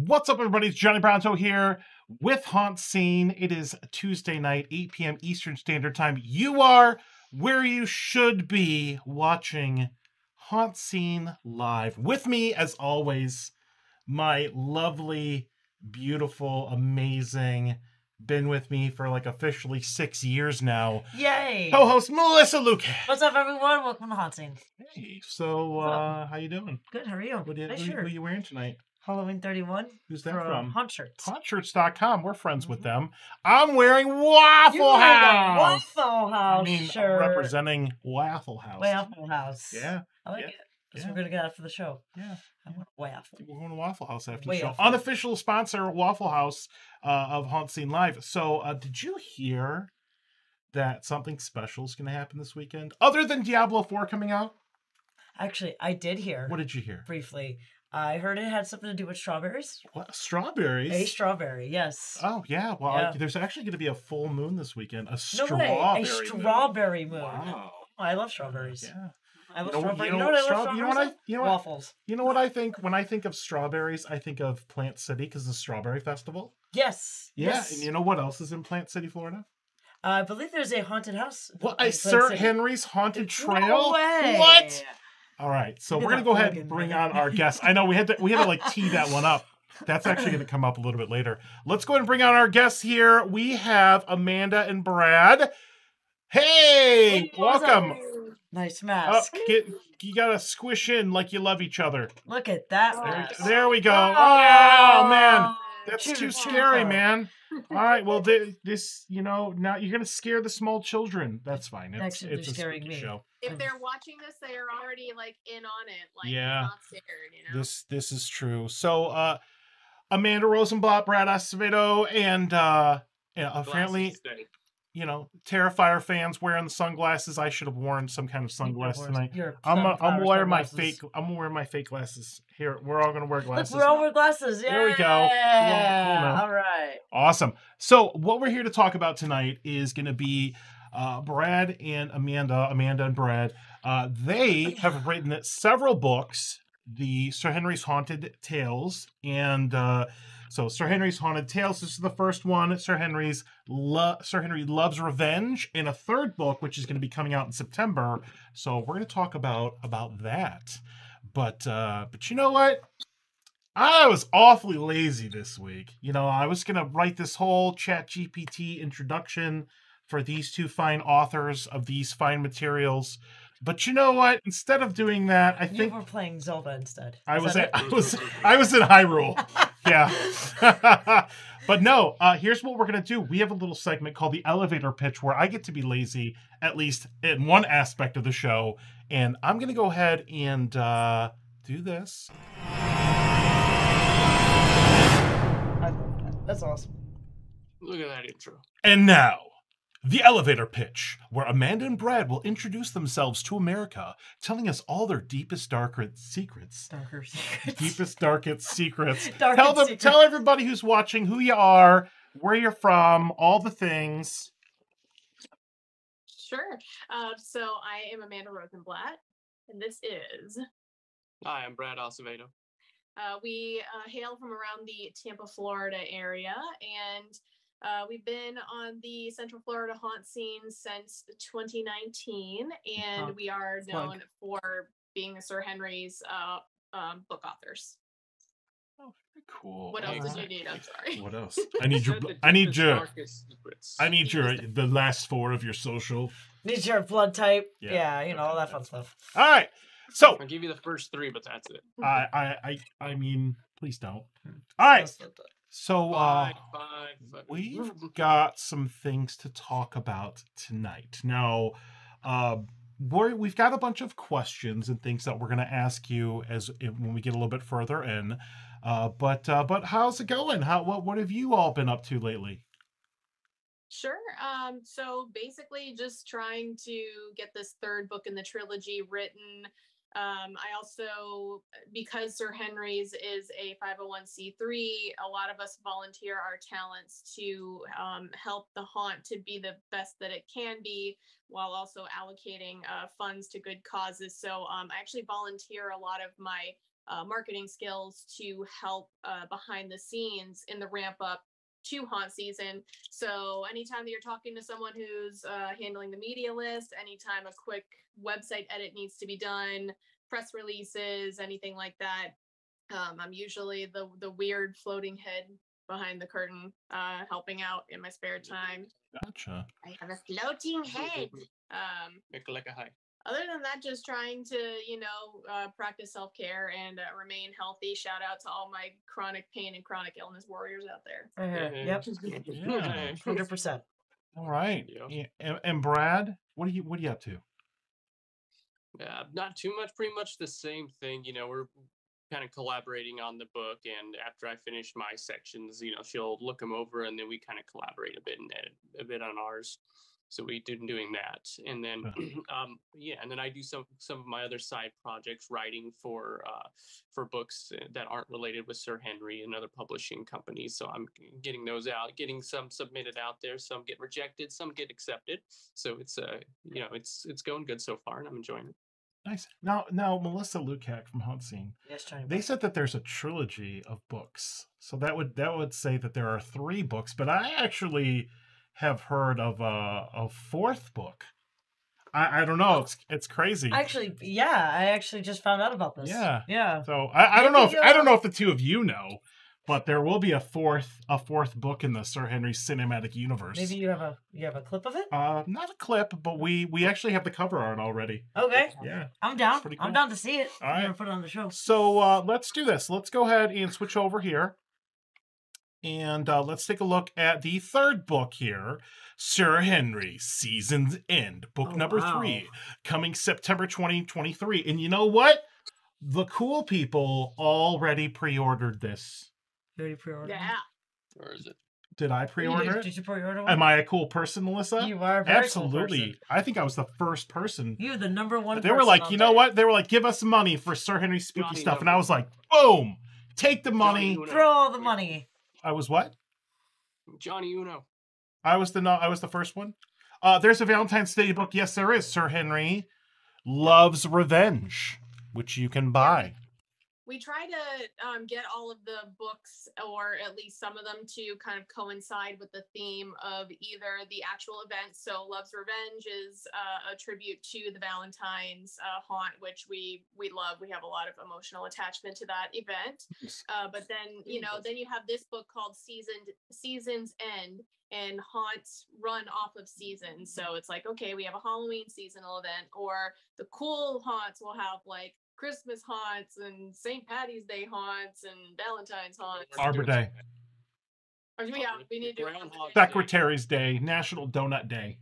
What's up, everybody? It's Johnny Bronto here with HauntScene. It is Tuesday night, 8 p.m. Eastern Standard Time. You are where you should be watching HauntScene live. With me, as always, my lovely, beautiful, amazing, been with me for like officially 6 years now. Yay! Co-host Melissa Luke. What's up, everyone? Welcome to HauntScene. Hey, so how you doing? Good, how are you? Who are you wearing tonight? Halloween 31. Who's that from? Haunt Shirts. HauntShirts.com. We're friends with them. I'm wearing Waffle House. Waffle House. I mean, shirt. Representing Waffle House. Waffle House. Yeah. I like it. That's what we're going to get after the show. Yeah. I want waffle. We're going to Waffle House after the Waffle. show. Unofficial sponsor, Waffle House of HauntScene Live. So, did you hear that something special is going to happen this weekend? Other than Diablo 4 coming out? Actually, I did hear. What did you hear? Briefly. I heard it had something to do with strawberries. What? Strawberries? A strawberry, yes. Oh, yeah. Well, there's actually going to be a full moon this weekend. A strawberry moon. Wow. Oh, I love strawberries. Yeah. I love strawberries. You know what I love strawberries? Waffles. You know what I think? When I think of strawberries, I think of Plant City because the Strawberry Festival. Yes. Yeah. Yes. And you know what else is in Plant City, Florida? I believe there's a haunted house. What? Sir Henry's Haunted Trail? No way. What? All right, so we're gonna go ahead and bring on our guest. I know we had to like tee that one up. That's actually gonna come up a little bit later. Let's go ahead and bring on our guests here. We have Amanda and Brad. Hey, welcome. Nice mask. You gotta squish in like you love each other. Look at that mask. There we go. Oh man, that's too scary, man. All right, well, this, now you're gonna scare the small children. That's fine. It's a scaring me. Show. If they're watching this, they are already like in on it. Like, yeah, not scared. This is true. So, Amanda Rosenblatt, Brad Acevedo, and apparently, Terrifier fans wearing the sunglasses. I should have worn some kind of sunglasses tonight. I'm gonna wear my fake. I'm gonna wear my fake glasses. Here, we're all gonna wear glasses. Look, we're all wearing glasses. Yeah. There we go. All right. Awesome. So what we're here to talk about tonight is going to be Brad and Amanda and Brad. They have written several books, the Sir Henry's Haunted Tales, and so Sir Henry's Haunted Tales. This is the first one. Sir Henry Loves Revenge, and a third book, which is going to be coming out in September. So we're going to talk about that. But you know what? I was awfully lazy this week. I was going to write this whole ChatGPT introduction for these two fine authors of these fine materials. But you know what? Instead of doing that, I think we're playing Zelda instead. I was in Hyrule. Yeah. But no, here's what we're going to do. We have a little segment called the elevator pitch where I get to be lazy, at least in one aspect of the show. And I'm going to go ahead and do this. That's awesome. Look at that intro. And now, the elevator pitch, where Amanda and Brad will introduce themselves to America, telling us all their deepest, darkest secrets. Tell everybody who's watching who you are, where you're from, all the things. Sure. So I am Amanda Rosenblatt, and this is... Hi, I'm Brad Acevedo. We hail from around the Tampa, Florida area, and we've been on the Central Florida haunt scene since 2019, and we are known for being the Sir Henry's book authors. Oh, very cool. What else did you need? I'm sorry. What else? I need the last four of your social. Need your blood type. Yeah, all that fun stuff. All right. So I'll give you the first three, but that's it. I mean, please don't. All right. So we've got some things to talk about tonight. Now, we've got a bunch of questions and things that we're going to ask you when we get a little bit further in. But how's it going? What have you all been up to lately? Sure. So basically just trying to get this third book in the trilogy written. I also, because Sir Henry's is a 501c3, a lot of us volunteer our talents to help the haunt to be the best that it can be, while also allocating funds to good causes. So I actually volunteer a lot of my marketing skills to help behind the scenes in the ramp up to haunt season. So anytime that you're talking to someone who's handling the media list, anytime a quick website edit needs to be done, press releases, anything like that, I'm usually the weird floating head behind the curtain, helping out in my spare time. Gotcha. I have a floating head. Make like a high. Other than that, just trying to, practice self-care and remain healthy. Shout out to all my chronic pain and chronic illness warriors out there. Yep. Yeah. 100%. All right. Yeah. And Brad, what are you up to? Yeah, not too much. Pretty much the same thing. We're kind of collaborating on the book, and after I finish my sections, she'll look them over, and then we kind of collaborate a bit and edit a bit on ours. So we've been doing that, and then and then I do some of my other side projects, writing for books that aren't related with Sir Henry and other publishing companies. So I'm getting those out, getting some submitted out there. Some get rejected, some get accepted. So it's it's going good so far, and I'm enjoying it. Nice. Now Melissa Lukac from HauntScene. Yes, Johnny. They said that there's a trilogy of books, so that would say that there are 3 books. But I actually have heard of a 4th book. I don't know. It's crazy. Actually, yeah, I actually just found out about this. Yeah. So I don't know if the two of you know, but there will be a fourth book in the Sir Henry cinematic universe. Maybe you have a clip of it? Not a clip, but we actually have the cover art already. Okay. Yeah. I'm down. Pretty cool. I'm down to see it. All I'm right. gonna put it on the show. So let's do this. Let's go ahead and switch over here. And let's take a look at the 3rd book here, Sir Henry, Season's End, book number 3, coming September 2023. And you know what? The cool people already pre-ordered this. You already pre-ordered? Yeah. Where is it? Did I pre-order it? Did you pre-order one? Am I a cool person, Melissa? You are a very Absolutely. cool person. I think I was the first person. You're the number one. They were like, you know what? They were like, give us money for Sir Henry spooky Johnny stuff. And number. I was like, boom, take the money. Johnny Throw all the money. I was what? Johnny Uno. I was the first one. There's a Valentine's Day book. Yes, there is. Sir Henry Loves Revenge, which you can buy. We try to get all of the books, or at least some of them, to kind of coincide with the theme of either the actual event. So Love's Revenge is a tribute to the Valentine's haunt, which we love. We have a lot of emotional attachment to that event. But then, then you have this book called Season's End, and haunts run off of seasons. So it's like, okay, we have a Halloween seasonal event, or the cool haunts will have like Christmas haunts and St. Patty's Day haunts and Valentine's haunts. Arbor Day. Yeah, we need to do Groundhog Secretary's Day. National Donut Day.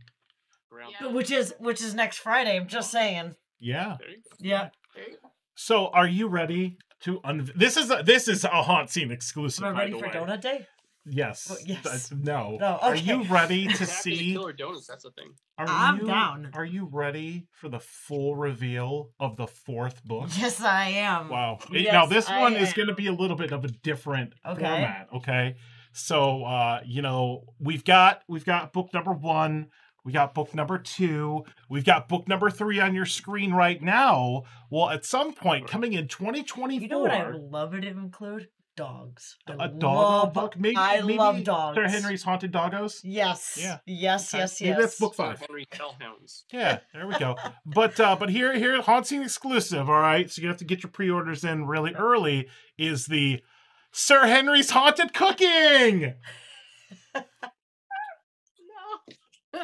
Yeah. Which is next Friday. I'm just saying. Yeah. There you go. Yeah. There you go. So are you ready to this is a HauntScene exclusive, Am I by ready the for way. Donut Day? Yes. Oh, yes. No. No, Are okay. you ready to Happy see? Killer Donuts, that's a thing. I'm down. Are you ready for the full reveal of the 4th book? Yes, I am. Wow. Yes, Now this I one is am. going to be a little bit of a different Okay. format. Okay. So we've got book number 1. We got book number 2. We've got book number 3 on your screen right now. Well, at some point coming in 2024. You know what I would love it to include? Dogs. A doggo book? Maybe love dogs. Sir Henry's Haunted Doggos? Yes. Yeah. Yes, Okay. yes, Maybe yes. that's book Sir 5. Henry Hellhounds. Yeah, there we go. But here HauntScene exclusive, all right? So you have to get your pre-orders in really early, is the Sir Henry's Haunted Cooking! No.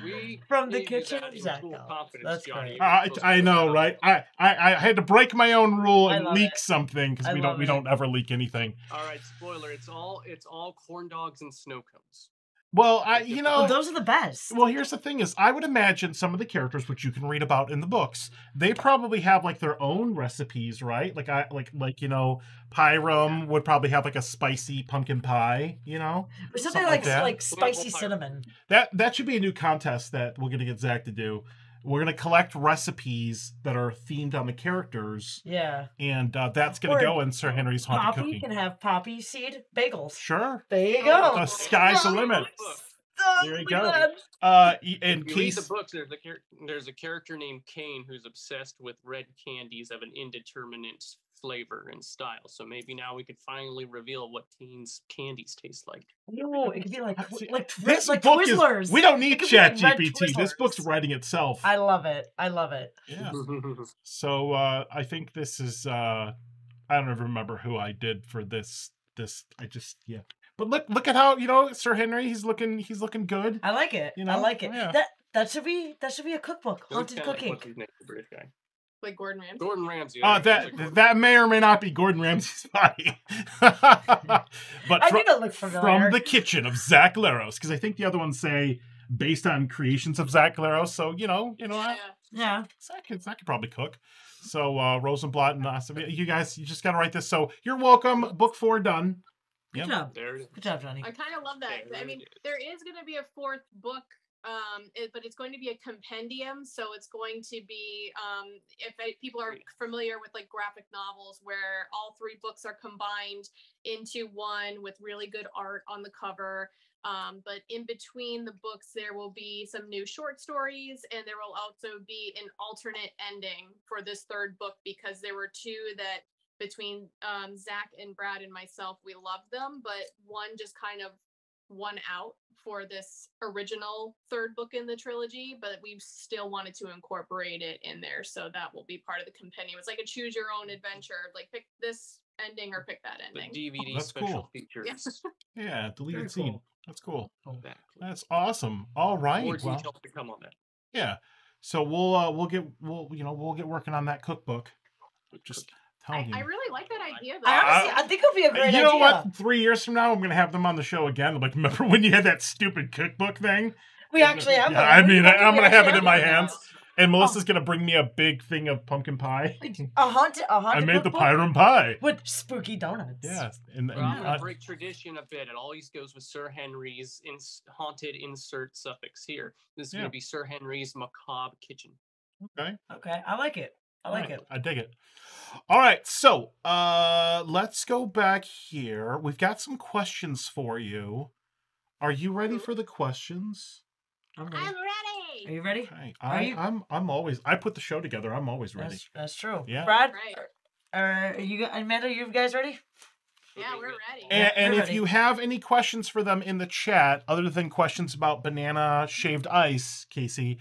We From the gave you kitchen that of in Zach full Bell. confidence, That's Johnny. great. I know, right? I had to break my own rule I and love leak it. something because I we love don't it. ever leak anything. All right, spoiler. It's all corn dogs and snow cones. Well, Oh, those are the best. Well, here's the thing: is I would imagine some of the characters, which you can read about in the books, they probably have like their own recipes, right? Like Pyram would probably have like a spicy pumpkin pie, Or something something like that. like spicy Apple pie. cinnamon. That should be a new contest that we're gonna get Zach to do. We're gonna collect recipes that are themed on the characters, Yeah. and that's gonna Or go in Sir Henry's Haunted Poppy Cooking. can have poppy seed bagels. Sure, There you go. the sky's the limit. There you go. And you read the books, there's a character named Kane who's obsessed with red candies of an indeterminate flavor and style. So maybe now we could finally reveal what Kane's candies taste like. No, it could be like this like book Twizzlers. We don't need Chat like GPT. This book's writing itself. I love it. I love it. Yeah. So I think this is I don't even remember who I did for this. I just But look at how Sir Henry. He's looking good. I like it. I like it. Yeah. That should be a cookbook. Haunted cooking. What's his name, the British guy? Like Gordon Ramsay. Gordon Ramsay. That may or may not be Gordon Ramsay's body. But I think it looks familiar. From the kitchen of Zach Laros, because I think the other ones say based on creations of Zach Laros. So yeah. Zach could probably cook. So Rosenblatt and Acevedo, you guys, you just got to write this. So you're welcome. Book 4 done. Good job. Good job, Johnny. I kind of love that. I mean, there is going to be a 4th book. But it's going to be a compendium, so it's going to be if people are familiar with like graphic novels where all 3 books are combined into one with really good art on the cover, but in between the books there will be some new short stories, and there will also be an alternate ending for this 3rd book, because there were 2 that between Zach and Brad and myself, we loved them, but one just kind of won out for this original 3rd book in the trilogy, but we still wanted to incorporate it in there, so that will be part of the compendium. It's like a choose your own adventure, like pick this ending or pick that ending. The DVD that's special cool. features. Yeah, deleted scene. Cool. That's cool. Exactly. That's awesome. All right. More details to come on that. Yeah. So we'll get working on that cookbook. Just I really like that idea, though. I think it'll be a great idea. You know what? 3 years from now, I'm going to have them on the show again. Like, remember when you had that stupid cookbook thing? We actually have one. I'm going to have it in my hands. And Melissa's going to bring me a big thing of pumpkin pie. A haunted I made the Pyram pie. With spooky donuts. Yeah. I'm going to break tradition a bit. It always goes with Sir Henry's haunted insert suffix here. This is going to be Sir Henry's macabre kitchen. Okay. I like it. I dig it. All right, so let's go back here. We've got some questions for you. Are you ready for the questions? I'm ready. Are you ready? Okay. I'm always. I put the show together. I'm always ready. That's true. Yeah. Brad, Amanda, you guys ready? Yeah, we're ready. And if you have any questions for them in the chat, other than questions about banana shaved ice, Casey,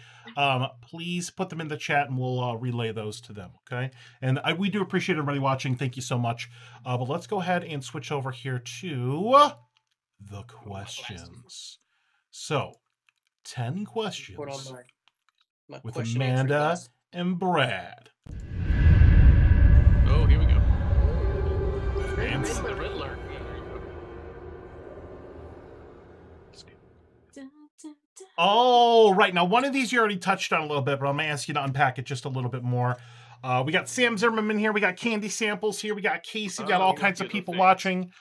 please put them in the chat and we'll relay those to them, okay? And we do appreciate everybody watching. Thank you so much. But let's go ahead and switch over here to the questions. So, 10 questions my with question Amanda and Brad. Oh, here we go. Fancy. The Riddler. Oh, right. Now, one of these you already touched on a little bit, but I'm going to ask you to unpack it just a little bit more. We got Sam Zimmerman here. We got Candy Samples here. We got Casey. We got all kinds of people watching.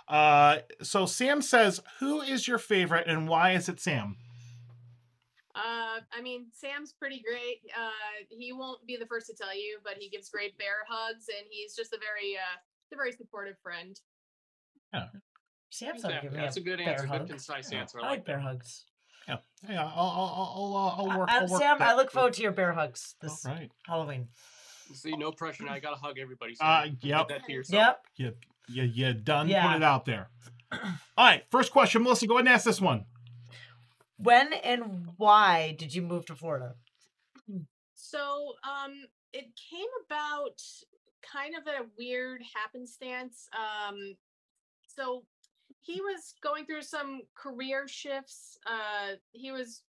So Sam says, who is your favorite and why is it Sam? I mean, Sam's pretty great. He won't be the first to tell you, but he gives great bear hugs, and he's just a very supportive friend. Yeah. Sam's that's a good answer. Good concise answer. I like bear hugs. Yeah. I'll work. Sam, I look forward to your bear hugs this Halloween. See, no pressure. I gotta hug everybody. So yep. Get that to yourself. Yep. You done. Yeah. Put it out there. All right. First question, Melissa. Go ahead and ask this one. When and why did you move to Florida? So, it came about kind of a weird happenstance. So he was going through some career shifts. He was,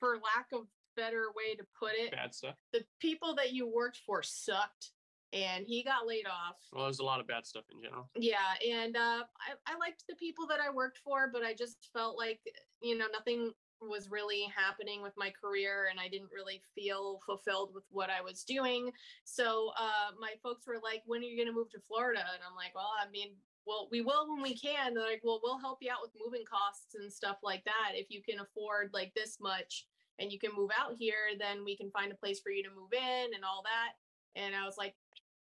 for lack of better way to put it, bad stuff. The people that you worked for sucked, and he got laid off. Well, there's a lot of bad stuff in general. Yeah, and I liked the people that I worked for, but I just felt like, nothing was really happening with my career, and I didn't really feel fulfilled with what I was doing. So my folks were like, when are you going to move to Florida? And I'm like, well, we will when we can. They're like, well, we'll help you out with moving costs and stuff like that. If you can afford like this much and you can move out here, then we can find a place for you to move in and all that. And I was like,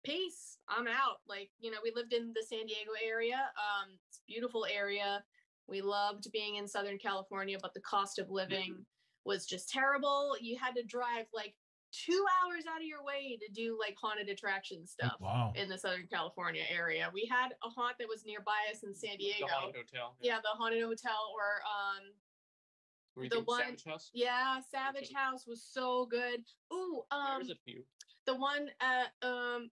peace, I'm out. Like, we lived in the San Diego area. It's a beautiful area. We loved being in Southern California, but the cost of living was just terrible. You had to drive like 2 hours out of your way to do like haunted attraction stuff in the Southern California area. We had a haunt that was nearby us in San Diego. The haunted hotel. Yeah, the haunted hotel, or the one, Savage House. Yeah, Savage House was so good. Ooh, there's a few. The one at the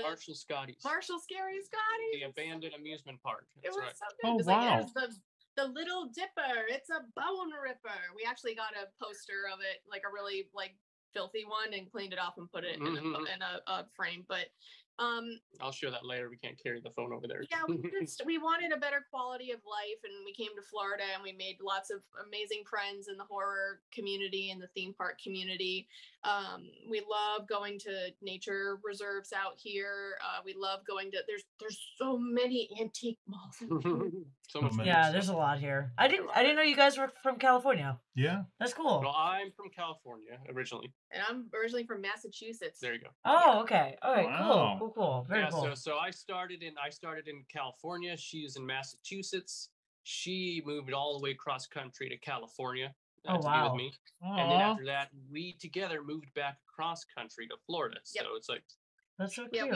Marshall Scotty's. The abandoned amusement park. That's right. So good. Oh, it was wow. Like, the Little Dipper. It's a bone ripper. We actually got a poster of it, like a really like filthy one, and cleaned it off and put it in a frame. But I'll show that later. We can't carry the phone over there. Yeah, we wanted a better quality of life, and we came to Florida, and we made lots of amazing friends in the horror community and the theme park community. We love going to nature reserves out here. We love going to there's so many antique malls. So much. Yeah, there's a lot here. I didn't know you guys were from California. Yeah, that's cool. Well, I'm from California originally, and I'm originally from Massachusetts. There you go. Oh, okay. All right, cool. Very cool. So I started in California. She's in Massachusetts. She moved all the way cross country to California to be with me. Aww. And then after that, we together moved back across country to Florida. So it's like that's so cute.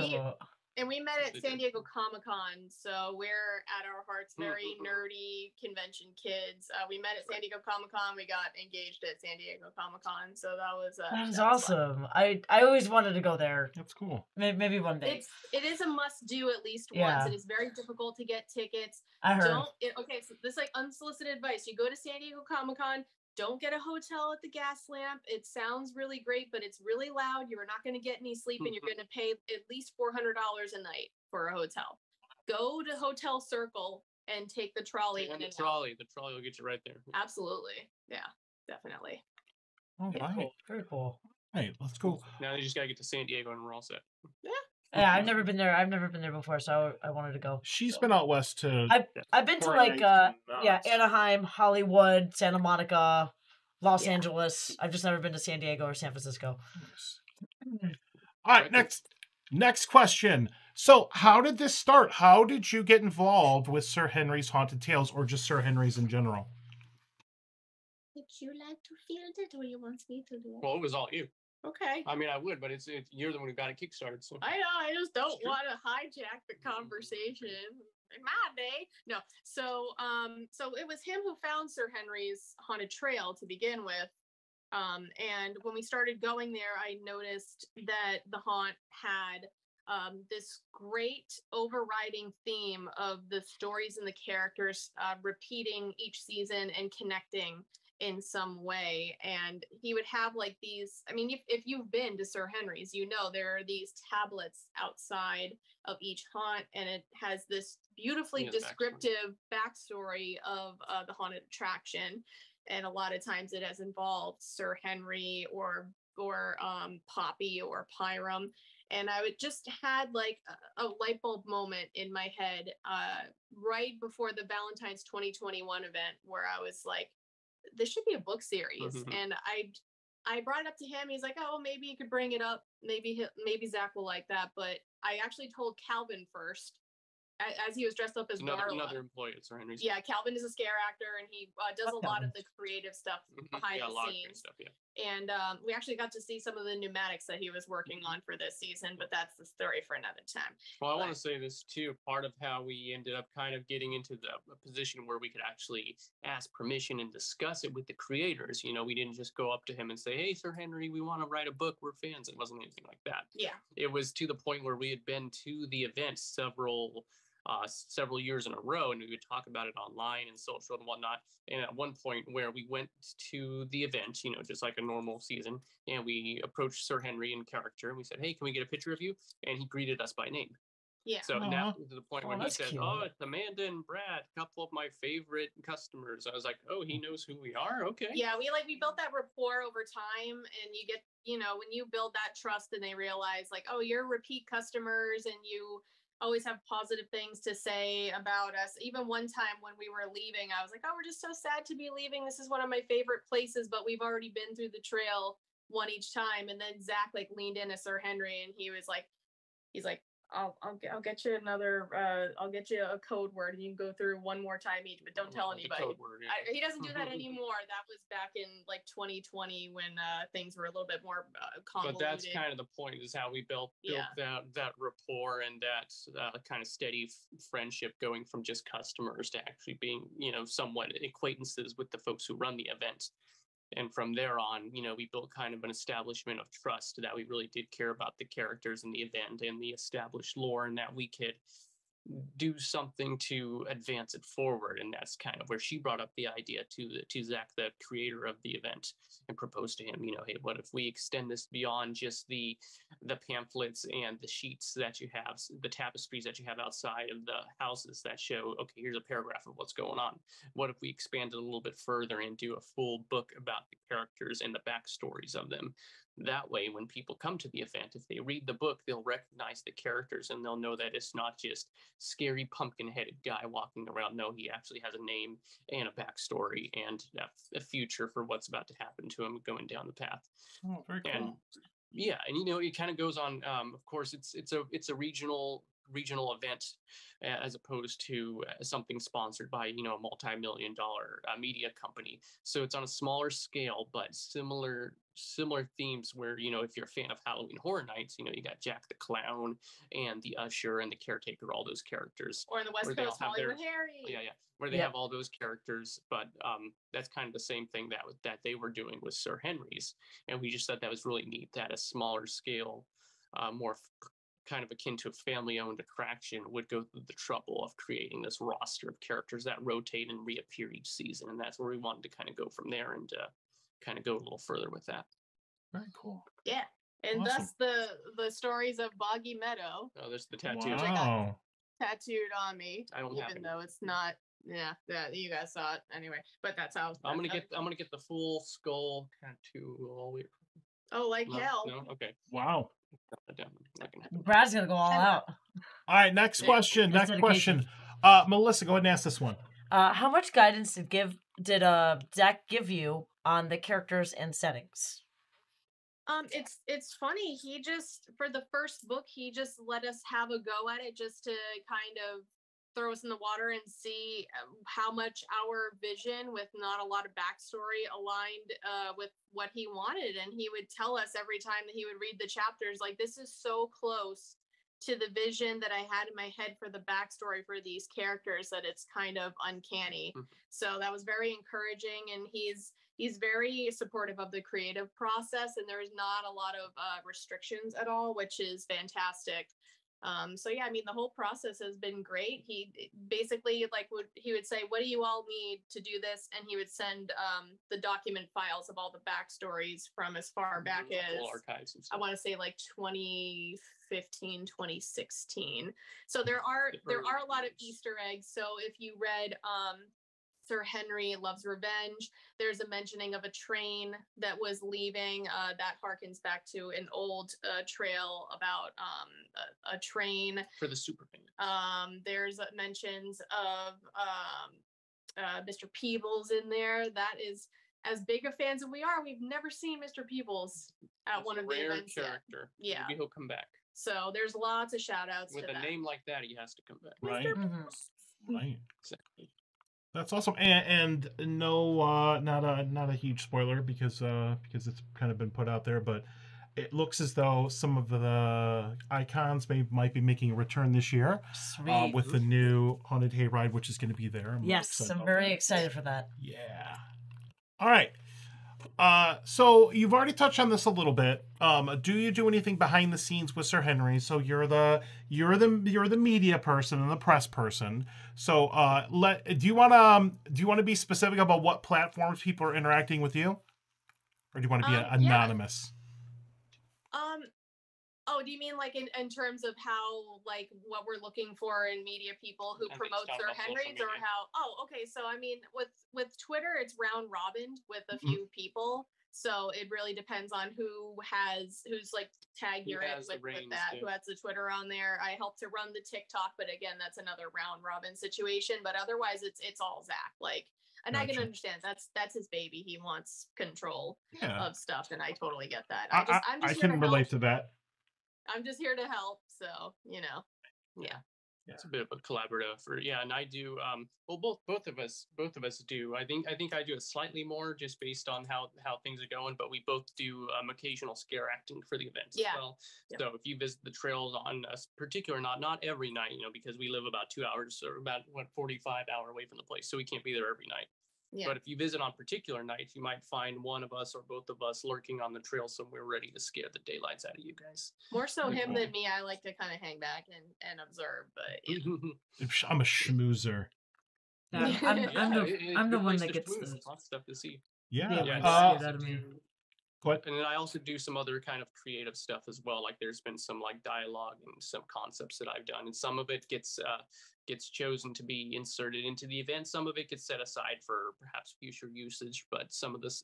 And we met at San Diego Comic-Con, so we're at our hearts very nerdy convention kids. We met at San Diego Comic-Con. We got engaged at San Diego Comic-Con, so that was awesome. I always wanted to go there. That's cool. Maybe one day. It is a must-do at least once. It is very difficult to get tickets. I heard. So this is like unsolicited advice. You go to San Diego Comic-Con. Don't get a hotel at the Gas Lamp. It sounds really great, but it's really loud. You're not going to get any sleep, and you're going to pay at least $400 a night for a hotel. Go to Hotel Circle and take the trolley. The trolley will get you right there. Absolutely. Yeah, definitely. Oh, wow. Very cool. Hey, let's go. Now you just got to get to San Diego and we're all set. Yeah, I've never been there. I've never been there before, so I wanted to go. She's been out west too. I've been to like Anaheim, Hollywood, Santa Monica, Los Angeles. I've just never been to San Diego or San Francisco. All right, next question. So, how did this start? How did you get involved with Sir Henry's Haunted Tales, or just Sir Henry's in general? Would you like to field it, or you want me to do it? Well, it was all you. Okay. I mean, I would, but it's you're the one who got it kickstarted. So I know. I just don't want to hijack the conversation. In my day, no. So it was him who found Sir Henry's Haunted Trail to begin with. And when we started going there, I noticed that the haunt had this great overriding theme of the stories and the characters repeating each season and connecting in some way. And he would have like these, I mean, if you've been to Sir Henry's, you know there are these tablets outside of each haunt, and it has this beautifully descriptive backstory of the haunted attraction. And a lot of times it has involved Sir Henry or Poppy or Pyram. And I would just had like a light bulb moment in my head right before the Valentine's 2021 event, where I was like, this should be a book series. And I brought it up to him. He's like, oh, maybe you could bring it up. Maybe Zach will like that. But I actually told Calvin first, as he was dressed up as Darla. Another employee at Sir Henry's. Yeah, Calvin is a scare actor, and he does a lot of the creative stuff behind the scenes. Stuff, And we actually got to see some of the pneumatics that he was working on for this season, but that's the story for another time. Well, I want to say this too. Part of how we ended up kind of getting into the position where we could actually ask permission and discuss it with the creators. You know, we didn't just go up to him and say, hey, Sir Henry, we want to write a book. We're fans. It wasn't anything like that. Yeah. It was to the point where we had been to the event several years in a row, and we would talk about it online and social and whatnot. And at one point where we went to the event, you know, just like a normal season, and we approached Sir Henry in character, and we said, hey, can we get a picture of you? And he greeted us by name. Yeah. So now to the point where he said, oh, it's Amanda and Brad, a couple of my favorite customers. I was like, oh, he knows who we are? Okay. Yeah, we built that rapport over time, and you get, you know, when you build that trust and they realize like, oh, you're repeat customers and you always have positive things to say about us. Even one time when we were leaving, I was like, oh, we're just so sad to be leaving. This is one of my favorite places, but we've already been through the trail one each time. And then Zach like leaned in to Sir Henry, and he's like, I'll get you another I'll get you a code word and you can go through one more time each, but don't tell anybody. Code word, yeah. He doesn't do that anymore. That was back in like 2020 when things were a little bit more convoluted. But that's kind of the point, is how we built that rapport and that kind of steady friendship, going from just customers to actually being, you know, somewhat acquaintances with the folks who run the event. And from there on, you know, we built kind of an establishment of trust that we really did care about the characters and the event and the established lore, and that we could do something to advance it forward. And that's kind of where she brought up the idea to Zach, the creator of the event, and proposed to him, you know, hey, what if we extend this beyond just the pamphlets and the sheets that you have, the tapestries that you have outside of the houses that show, okay, here's a paragraph of what's going on. What if we expand it a little bit further and do a full book about the characters and the backstories of them? That way, when people come to the event, if they read the book, they'll recognize the characters and they'll know that it's not just scary pumpkin-headed guy walking around. No, he actually has a name and a backstory and a future for what's about to happen to him going down the path. Oh, very cool. And yeah, and you know, it kind of goes on. Of course, it's a regional event, as opposed to something sponsored by, you know, a multi-million-dollar media company. So it's on a smaller scale, but similar themes, where, you know, if you're a fan of Halloween Horror Nights, you know, you got Jack the Clown and the Usher and the Caretaker, all those characters. Or in the West Coast, Hollywood Harry. Yeah, where they have all those characters. But that's kind of the same thing that they were doing with Sir Henry's, and we just thought that was really neat, that a smaller scale, more kind of akin to a family-owned attraction would go through the trouble of creating this roster of characters that rotate and reappear each season. And that's where we wanted to kind of go from there, and kind of go a little further with that. Very cool. Yeah. And awesome. Thus the stories of Boggy Meadow. Oh, there's the tattoo. Wow. Which I got tattooed on me. I don't have it. Even though it's not, yeah, you guys saw it anyway. But that's how I'm gonna get the full skull tattoo all the way. Oh, like hell. No? Okay. Wow. Brad's gonna go all out. All right, next question. That's Next question. Melissa, go ahead and ask this one. How much guidance did Zach give you on the characters and settings? It's funny. He just, for the first book, he just let us have a go at it, just to kind of throw us in the water and see how much our vision, with not a lot of backstory, aligned with what he wanted. And he would tell us every time that he would read the chapters, like, this is so close to the vision that I had in my head for the backstory for these characters that it's kind of uncanny. Mm-hmm. So that was very encouraging, and he's very supportive of the creative process, and there's not a lot of restrictions at all, which is fantastic. So yeah, I mean, the whole process has been great. He basically, like, he would say, what do you all need to do this? And he would send the document files of all the backstories from as far back as, archives and stuff. I want to say like 2015, 2016. So there are a lot of Easter eggs. So if you read Sir Henry Loves Revenge, there's a mentioning of a train that was leaving. That harkens back to an old trail about a train. For the super fans. There's mentions of Mr. Peebles in there. That is, as big of fans as we are, we've never seen Mr. Peebles at one of the events. Character. Yet. Yeah. Maybe he'll come back. So there's lots of shout outs with to a name like that. He has to come back. Right. Mm-hmm. Right. Exactly. That's awesome, and no, not a huge spoiler because it's kind of been put out there, but it looks as though some of the icons might be making a return this year. Sweet. With the new Haunted Hayride, which is going to be there. Yes, I'm very excited for that. Yeah. All right. So you've already touched on this a little bit. Do you do anything behind the scenes with Sir Henry? So you're the media person and the press person. So do you want to be specific about what platforms people are interacting with you, or do you want to be anonymous? Oh, do you mean like in terms of how, like, what we're looking for in media people who promote Sir Henry's, or how? Oh, okay. So I mean, with Twitter, it's round robin with a few people. So it really depends on who's like tagged your it with that, who has the Twitter on there. I help to run the TikTok, but again, that's another round robin situation. But otherwise, it's all Zach. Like, and gotcha. I can understand that's his baby. He wants control of stuff, and I totally get that. I can relate to that. I'm just here to help. So, yeah. It's a bit of a collaborative effort. Yeah, and I do well both of us do. I think I do it slightly more just based on how things are going, but we both do occasional scare acting for the events as well. Yep. So if you visit the trails on a particular not every night, because we live about 2 hours or about 45 hour away from the place, so we can't be there every night. Yeah. But if you visit on particular nights, you might find one of us or both of us lurking on the trail somewhere ready to scare the daylights out of you guys. More so him than me. I like to kind of hang back and observe, but I'm a schmoozer. I'm the one that gets the lots of stuff to see. Yeah. Scared out of me. What? And then I also do some other kind of creative stuff as well. Like there's been some like dialogue and some concepts that I've done, and some of it gets chosen to be inserted into the event. Some of it gets set aside for perhaps future usage. But some of this,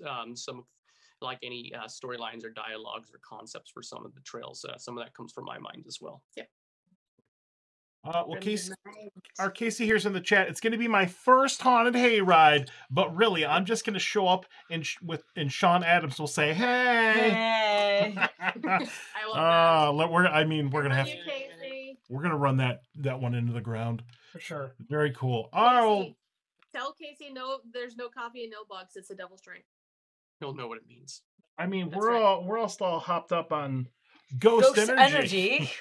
like any storylines or dialogues or concepts for some of the trails, some of that comes from my mind as well. Yeah. Well, Casey here's in the chat. It's going to be my first haunted hayride, but really, I'm just going to show up and Sean Adams will say, "Hey." I love that. We're going to have Casey. we're going to run that one into the ground for sure. Very cool. Tell Casey no, there's no coffee and no bugs. It's a devil's drink. He'll know what it means. We're all still hopped up on Ghost Energy.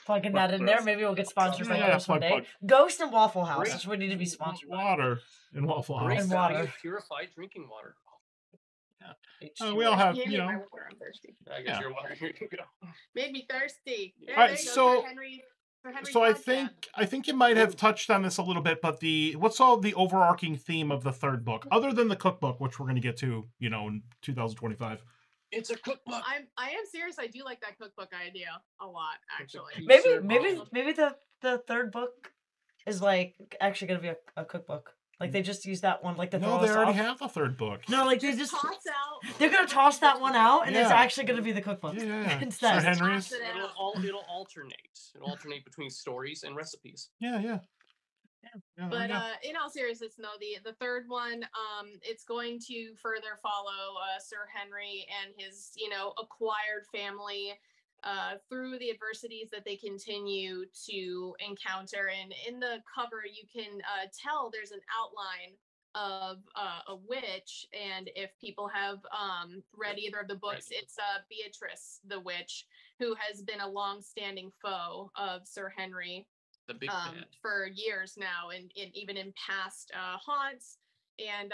Plugging that in there. Maybe we'll get sponsored by Ghost one day. Ghost and Waffle House. That's what we need to be sponsored. Water and Waffle House. And water. Purified drinking water. Yeah. We all have, my water. I'm thirsty. I guess your water. Here you go. Made me thirsty. All right, so I think you might have touched on this a little bit, but what's all the overarching theme of the third book, other than the cookbook, which we're going to get to, in 2025. It's a cookbook. I am serious. I do like that cookbook idea a lot, actually. Maybe the third book is like actually going to be a cookbook. Like they just use that one, like they already have a third book. No, like they just they're going to toss that one out, and it's actually going to be the cookbook. Yeah. Instead, Henry's. It'll alternate between stories and recipes. Yeah. But in all seriousness, no, the third one, it's going to further follow Sir Henry and his, acquired family through the adversities that they continue to encounter. And in the cover, you can tell there's an outline of a witch. And if people have read either of the books, it's Beatrice the witch, who has been a long-standing foe of Sir Henry. The big bad. For years now, and even in past haunts, and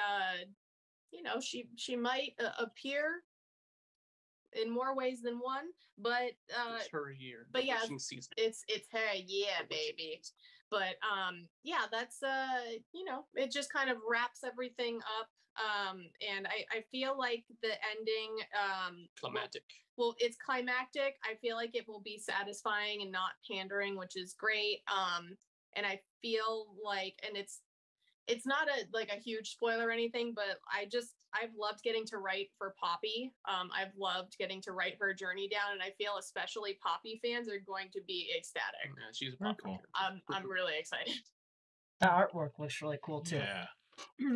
she might appear in more ways than one, but it's her year. But yeah, it's her year, baby. But that's it just kind of wraps everything up. And I feel like the ending climactic. Well, it's climactic. I feel like it will be satisfying and not pandering, which is great. And I feel like, and it's not a huge spoiler or anything, but I've loved getting to write for Poppy. I've loved getting to write her journey down, and I feel especially Poppy fans are going to be ecstatic. Yeah, she's a Poppy. Cool. I'm really excited. The artwork looks really cool too. Yeah.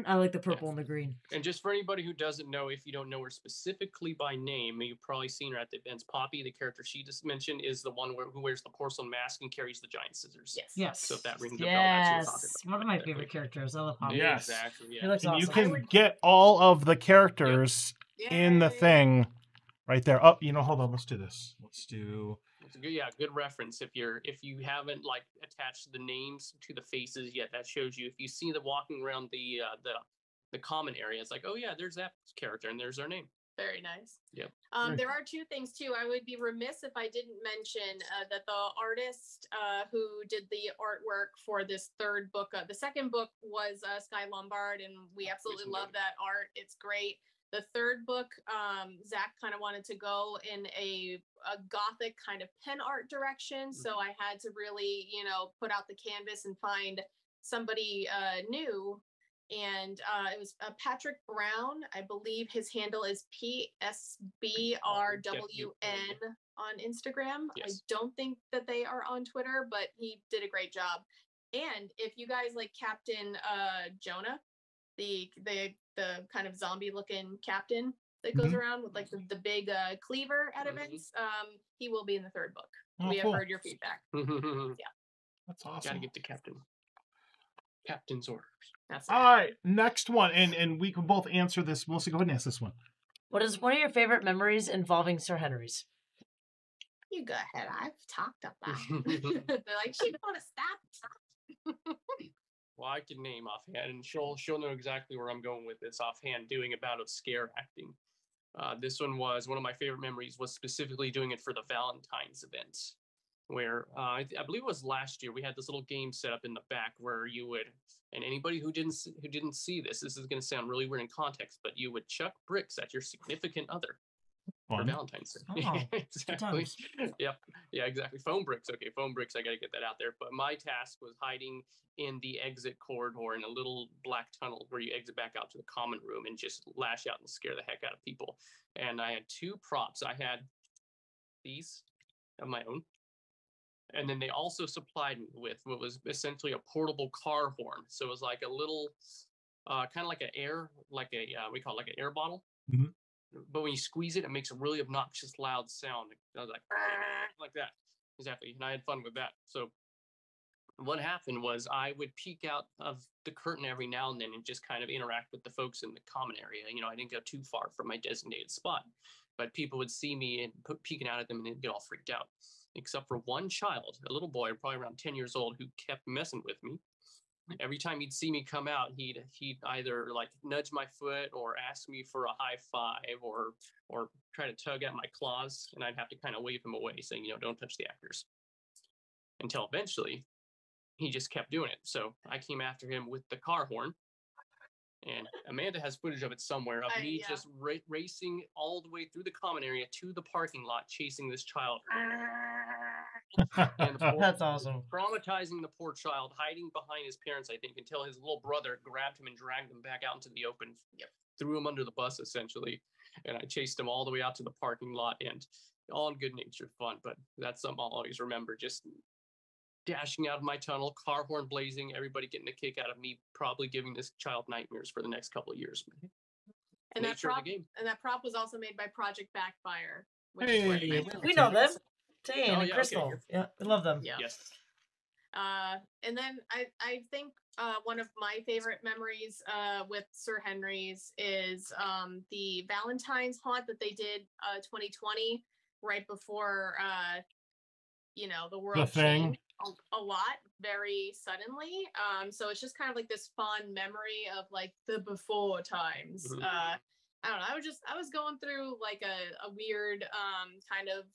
I like the purple and the green. And just for anybody who doesn't know, if you don't know her specifically by name, you've probably seen her at the events. Poppy, the character she just mentioned, is the one who wears the porcelain mask and carries the giant scissors. Yes. So if that rings a bell, that's what we're talking about. One of my favorite characters. I love Poppy. Yes. Exactly. Yeah. He looks awesome. You can get all of the characters in the thing right there. Oh, hold on. Let's do this. It's a good reference. If you haven't attached the names to the faces yet, that shows you. If you see them walking around the common area, it's like, oh yeah, there's that character and there's their name. Very nice. Yep. There are two things too. I would be remiss if I didn't mention that the artist who did the artwork for this third book, the second book was Sky Lombard, and we absolutely love that art. It's great. The third book, Zach kind of wanted to go in a gothic kind of pen art direction. So I had to really, put out the canvas and find somebody new. And it was Patrick Brown. I believe his handle is PSBRWN on Instagram. Yes. I don't think that they are on Twitter, but he did a great job. And if you guys like Captain Jonah, the kind of zombie looking captain, that goes around with like the big cleaver at events. He will be in the third book. We have heard your feedback. Yeah, that's awesome. Gotta get the captain's orders. That's all right. Next one, and we can both answer this. Melissa, go ahead and ask this one. What is one of your favorite memories involving Sir Henry's? You go ahead. I've talked about it. They're like, she don't want to stop. Well, I can name offhand, and she'll know exactly where I'm going with this offhand. Doing a bout of scare acting. This one was one of my favorite memories. Was specifically doing it for the Valentine's event, where I believe it was last year. We had this little game set up in the back where you would, and anybody who didn't see this is going to sound really weird in context, but you would chuck bricks at your significant other. For Valentine's Day. Oh, exactly. Yep. Yeah, exactly. Foam bricks. Okay, foam bricks. I got to get that out there. But my task was hiding in the exit corridor in a little black tunnel where you exit back out to the common room and just lash out and scare the heck out of people. And I had two props. I had these of my own. And then they also supplied me with what was essentially a portable car horn. So it was like a little, kind of like an air, we call it like an air bottle. Mm-hmm. But when you squeeze it, it makes a really obnoxious, loud sound. I was like that. Exactly. And I had fun with that. So what happened was I would peek out of the curtain every now and then and just kind of interact with the folks in the common area. You know, I didn't go too far from my designated spot, but people would see me and peeking out at them and they'd get all freaked out. Except for one child, a little boy, probably around 10 years old, who kept messing with me. Every time he'd see me come out, he'd either like nudge my foot or ask me for a high five or try to tug at my claws, and I'd have to kind of wave him away, saying, you know, don't touch the actors. Until eventually, he just kept doing it. So I came after him with the car horn, and Amanda has footage of it somewhere of me just racing all the way through the common area to the parking lot, chasing this child. And that's awesome. Traumatizing the poor child, hiding behind his parents, I think, until his little brother grabbed him and dragged him back out into the open. Threw him under the bus, essentially. And I chased him all the way out to the parking lot, and all in good-natured fun. But that's something I'll always remember, just dashing out of my tunnel, car horn blazing, everybody getting a kick out of me, probably giving this child nightmares for the next couple of years. And that prop was also made by Project Backfire. Hey, we know them. Jane and Crystal. Okay. Yeah, I love them. Yeah. Yes. And then I think one of my favorite memories with Sir Henry's is the Valentine's haunt that they did 2020 right before the world changed a lot very suddenly. So it's just kind of like this fun memory of like the before times. I don't know. I was going through like a weird kind of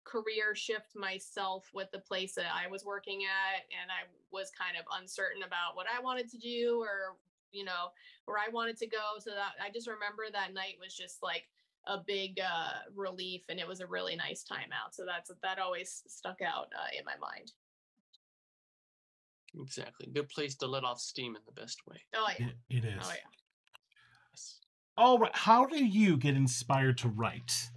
career shift myself with the place that I was working at, and I was kind of uncertain about what I wanted to do or where I wanted to go. So that I just remember that night was just like a big relief, and it was a really nice time out. So that always stuck out in my mind. Exactly. Good place to let off steam in the best way. Oh yeah. It is. Oh yeah. Yes. All right. How do you get inspired to write?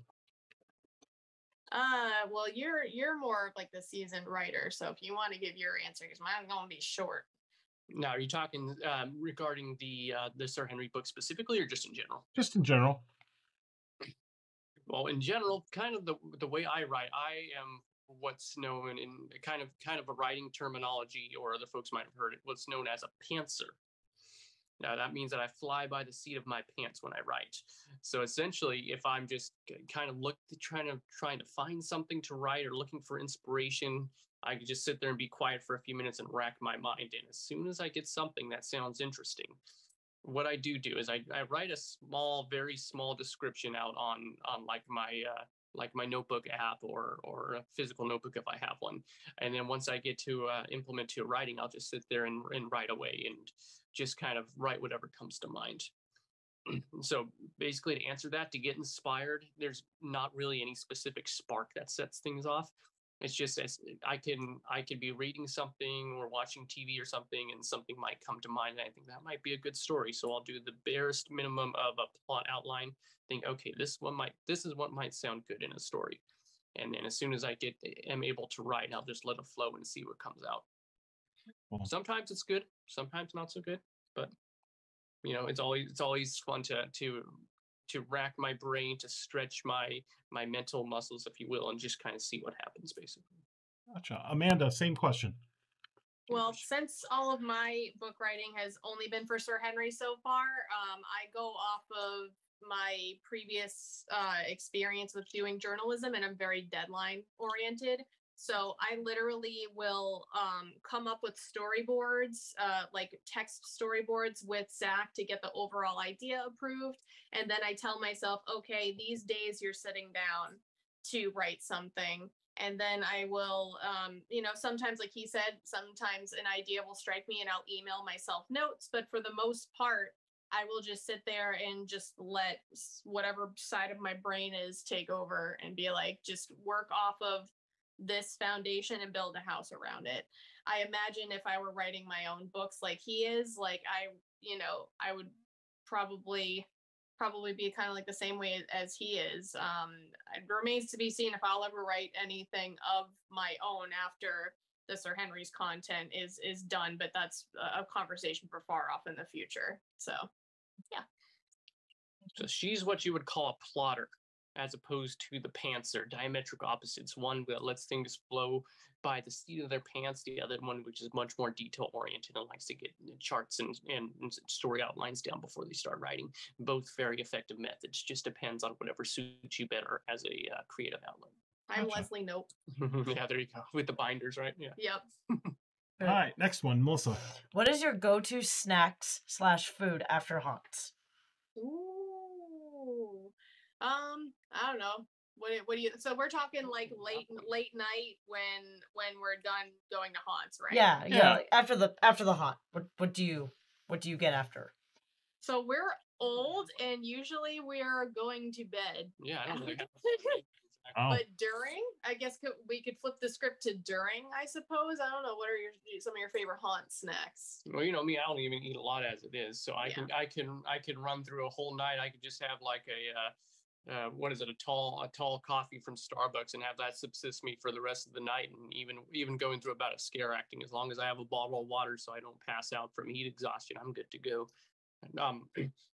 Well, you're more of like the seasoned writer, so if you want to give your answer, because mine's gonna be short. Now, are you talking regarding the Sir Henry book specifically, or just in general? Just in general. Well, in general, kind of the way I write, I am what's known in kind of a writing terminology, or other folks might have heard it, what's known as a pantser. Now, that means that I fly by the seat of my pants when I write. So essentially, if I'm just kind of trying to find something to write or looking for inspiration, I could just sit there and be quiet for a few minutes and rack my mind. And as soon as I get something that sounds interesting, what I do is I write a very small description out on like my notebook app or a physical notebook if I have one. And then once I get to implement to writing, I'll just sit there and write away and just kind of write whatever comes to mind. So basically, to answer that, to get inspired, there's not really any specific spark that sets things off. It's just as I could be reading something or watching TV or something, and something might come to mind, and I think that might be a good story. So I'll do the barest minimum of a plot outline. Think, okay, this is what might sound good in a story, and then as soon as I am able to write, I'll just let it flow and see what comes out. Sometimes it's good, sometimes not so good, but it's always fun to rack my brain, to stretch my mental muscles, if you will, and just kind of see what happens, basically. Gotcha. Amanda, same question. Well, since all of my book writing has only been for Sir Henry so far, I go off of my previous experience with doing journalism, and I'm very deadline oriented. So I literally will come up with storyboards, like text storyboards with Zach to get the overall idea approved. And then I tell myself, okay, these days you're sitting down to write something. And then I will, sometimes, like he said, sometimes an idea will strike me and I'll email myself notes. But for the most part, I will just sit there and just let whatever side of my brain is take over and be like, just work off of this foundation and build a house around it. I imagine if I were writing my own books like he is, like I would probably be kind of like the same way as he is. It remains to be seen if I'll ever write anything of my own after the Sir Henry's content is done, but that's a conversation for far off in the future. So, yeah. So she's what you would call a plotter, as opposed to the pantser, diametric opposites. One that lets things flow by the seat of their pants, the other one which is much more detail oriented and likes to get charts and story outlines down before they start writing. Both very effective methods. Just depends on whatever suits you better as a creative outlet. I'm Leslie Nope. Yeah, there you go. With the binders, right? Yeah. Yep. All right, next one, Melissa. What is your go-to snacks/food after haunts? Ooh. I don't know. What do you? So we're talking like late night when we're done going to haunts, right? Yeah. Like after the haunt, what do you get after? So we're old, and usually we're going to bed. Yeah, I don't really have. But during, I guess we could flip the script to during, I suppose. I don't know. What are some of your favorite haunt snacks? Well, you know me, I don't even eat a lot as it is, so I can run through a whole night. I could just have like a tall coffee from Starbucks and have that subsist me for the rest of the night, and even going through about a scare acting. As long as I have a bottle of water so I don't pass out from heat exhaustion, I'm good to go.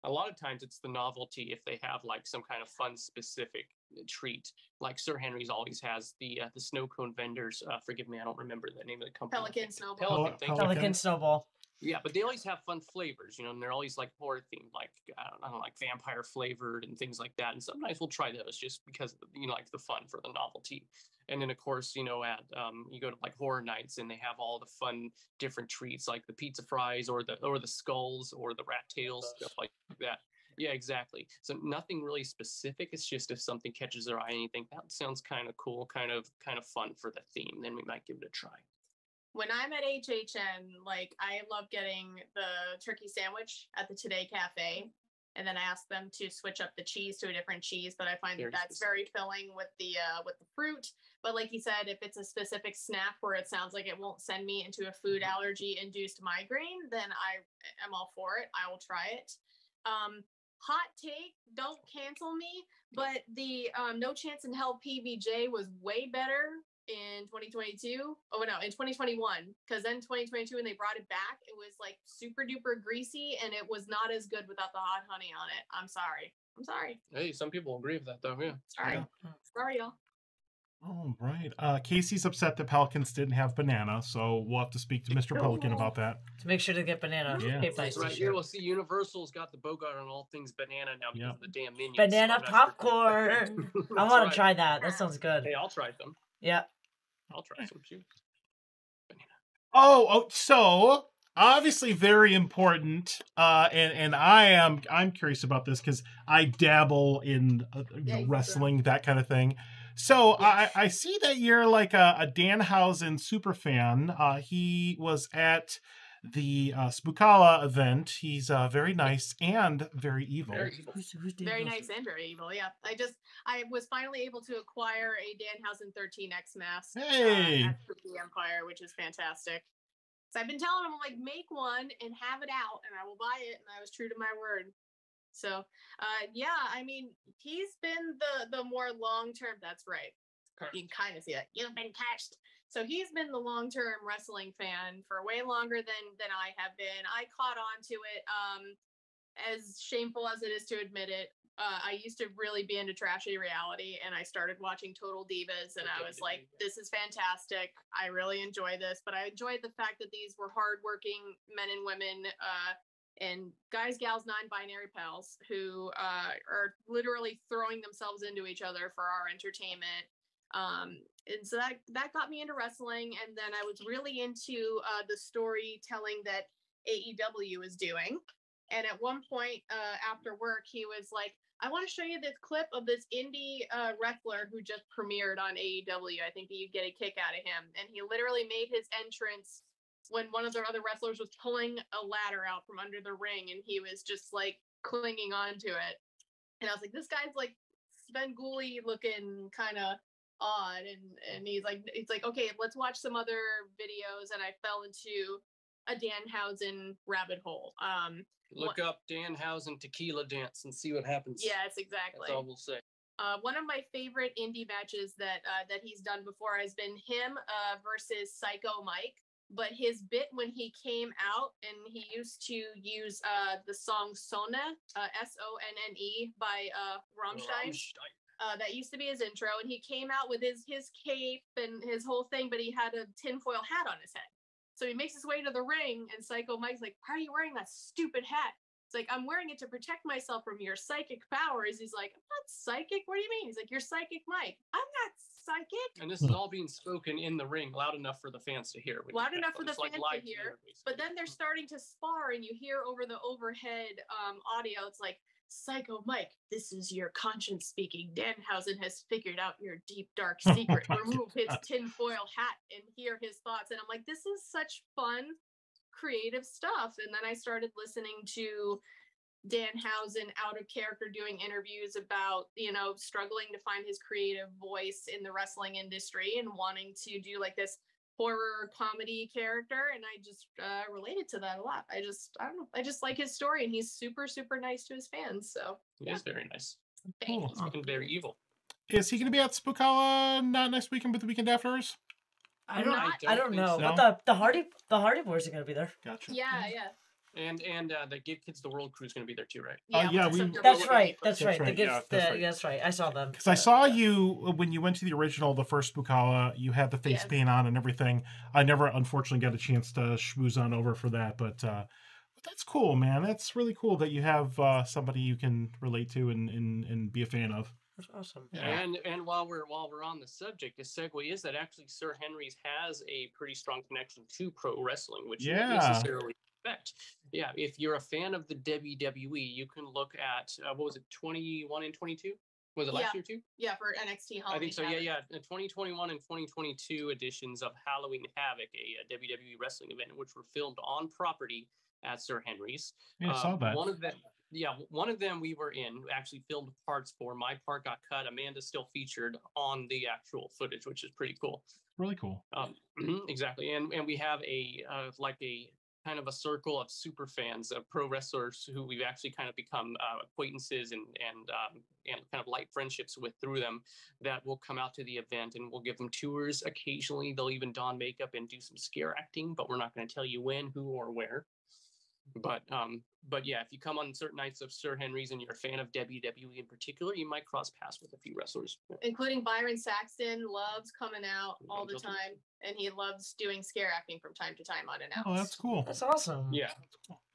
A lot of times it's the novelty. If they have like some kind of fun specific treat, like Sir Henry's always has the snow cone vendors. Forgive me, I don't remember the name of the company. Pelican Snowball. Pelican Snowball. Yeah, but they always have fun flavors, and they're always like horror themed, like I don't know, like vampire flavored and things like that. And sometimes we'll try those just because of like the fun for the novelty. And then of course, at you go to like horror nights and they have all the fun different treats like the pizza fries or the skulls or the rat tails, stuff like that. Yeah, exactly. So nothing really specific. It's just if something catches their eye and you think that sounds kind of cool, kind of fun for the theme, then we might give it a try. When I'm at HHN, like I love getting the turkey sandwich at the Today Cafe, and then I ask them to switch up the cheese to a different cheese. But I find that's very filling with the fruit. But like you said, if it's a specific snack where it sounds like it won't send me into a food allergy induced migraine, then I am all for it. I will try it. Hot take, don't cancel me, but the No Chance in Hell PBJ was way better in 2022. Oh no, in 2021, because then 2022 when they brought it back, it was like super duper greasy and it was not as good without the hot honey on it. I'm sorry. Hey, some people agree with that though. Yeah. Sorry y'all. Oh, right. Casey's upset that Pelicans didn't have banana, so we'll have to speak to Mr. Pelican about that. To make sure to get banana. Yeah. That's right. Yeah, well, see, Universal's got the Bogart on all things banana now because of the damn Minions. Banana popcorn. I want to try that. That sounds good. Hey, I'll try them. Yeah. I'll try some too. Banana. Oh, so obviously very important. And I'm curious about this because I dabble in wrestling, that kind of thing. So yes. I see that you're like a Danhausen super fan. He was at the Spookala event. He's very nice and very evil. Very nice and very evil. Yeah. I was finally able to acquire a Danhausen 13X mask at the Empire, which is fantastic. So I've been telling him, like, make one and have it out, and I will buy it. And I was true to my word. So, I mean, he's been the more long-term, that's right. You can kind of see that. You've been catched. So he's been the long-term wrestling fan for way longer than I have been. I caught on to it, as shameful as it is to admit it, I used to really be into trashy reality, and I started watching Total Divas, and I was like, this is fantastic. I really enjoy this, but I enjoyed the fact that these were hardworking men and women, and guys, gals, non-binary pals who are literally throwing themselves into each other for our entertainment. And so that got me into wrestling, and then I was really into the storytelling that AEW is doing. And at one point after work, he was like, I want to show you this clip of this indie wrestler who just premiered on AEW. I think you'd get a kick out of him. And he literally made his entrance when one of the other wrestlers was pulling a ladder out from under the ring, and he was just like clinging onto it. And I was like, this guy's like Svengoolie looking kind of odd. And he's like, okay, let's watch some other videos. And I fell into a Danhausen rabbit hole. Look up Danhausen tequila dance and see what happens. Yes, exactly. That's all we'll say. One of my favorite indie matches that he's done before has been him versus Psycho Mike. But his bit when he came out, and he used to use the song Sonne, Sonne by Rammstein. That used to be his intro, and he came out with his cape and his whole thing, but he had a tinfoil hat on his head. So he makes his way to the ring, and Psycho Mike's like, why are you wearing that stupid hat? It's like, I'm wearing it to protect myself from your psychic powers. He's like, I'm not psychic. What do you mean? He's like, you're psychic Mike. I'm not psychic. And this is all being spoken in the ring, loud enough for the fans to hear. Loud enough for the fans to hear. But then they're starting to spar, and you hear over the overhead audio, it's like, Psycho Mike, this is your conscience speaking. Danhausen has figured out your deep, dark secret. Remove his tinfoil hat and hear his thoughts. And I'm like, this is such fun, creative stuff. And then I started listening to Danhausen out of character doing interviews about, struggling to find his creative voice in the wrestling industry and wanting to do like this horror comedy character, and I just related to that a lot. I don't know, I just like his story, and he's super, super nice to his fans. So he is very nice. Cool. He's looking very evil. Is he going to be at Spookala not next weekend, but the weekend after us? I don't know. So. But the Hardy Boys are going to be there. Gotcha. Yeah. And the Give Kids the World crew is going to be there too, right? That's right. That's right. That's right. I saw them. Because I saw you when you went to the original, the first Spookala. You had the face paint on and everything. I never, unfortunately, got a chance to schmooze on over for that, but that's cool, man. That's really cool that you have somebody you can relate to and be a fan of. That's awesome. Yeah. And while we're on the subject, the segue is that actually Sir Henry's has a pretty strong connection to pro wrestling, which you don't necessarily expect. Yeah, if you're a fan of the WWE, you can look at what was it, 21 and 22? Was it last year too? Yeah, for NXT Halloween. I think so. Havoc. Yeah. The 2021 and 2022 editions of Halloween Havoc, a WWE wrestling event, which were filmed on property at Sir Henry's. Yeah, I saw that. One of them we were in, actually filmed parts for. My part got cut. Amanda's still featured on the actual footage, which is pretty cool. Really cool. Exactly. And we have a kind of a circle of super fans of pro wrestlers who we've actually kind of become acquaintances and kind of light friendships with through them, that will come out to the event, and we'll give them tours. Occasionally, they'll even don makeup and do some scare acting, but we're not going to tell you when, who, or where. But yeah, if you come on certain nights of Sir Henry's and you're a fan of WWE in particular, you might cross paths with a few wrestlers. Including Byron Saxton loves coming out all the time, and he loves doing scare acting from time to time unannounced. Oh, that's cool. That's awesome. Yeah,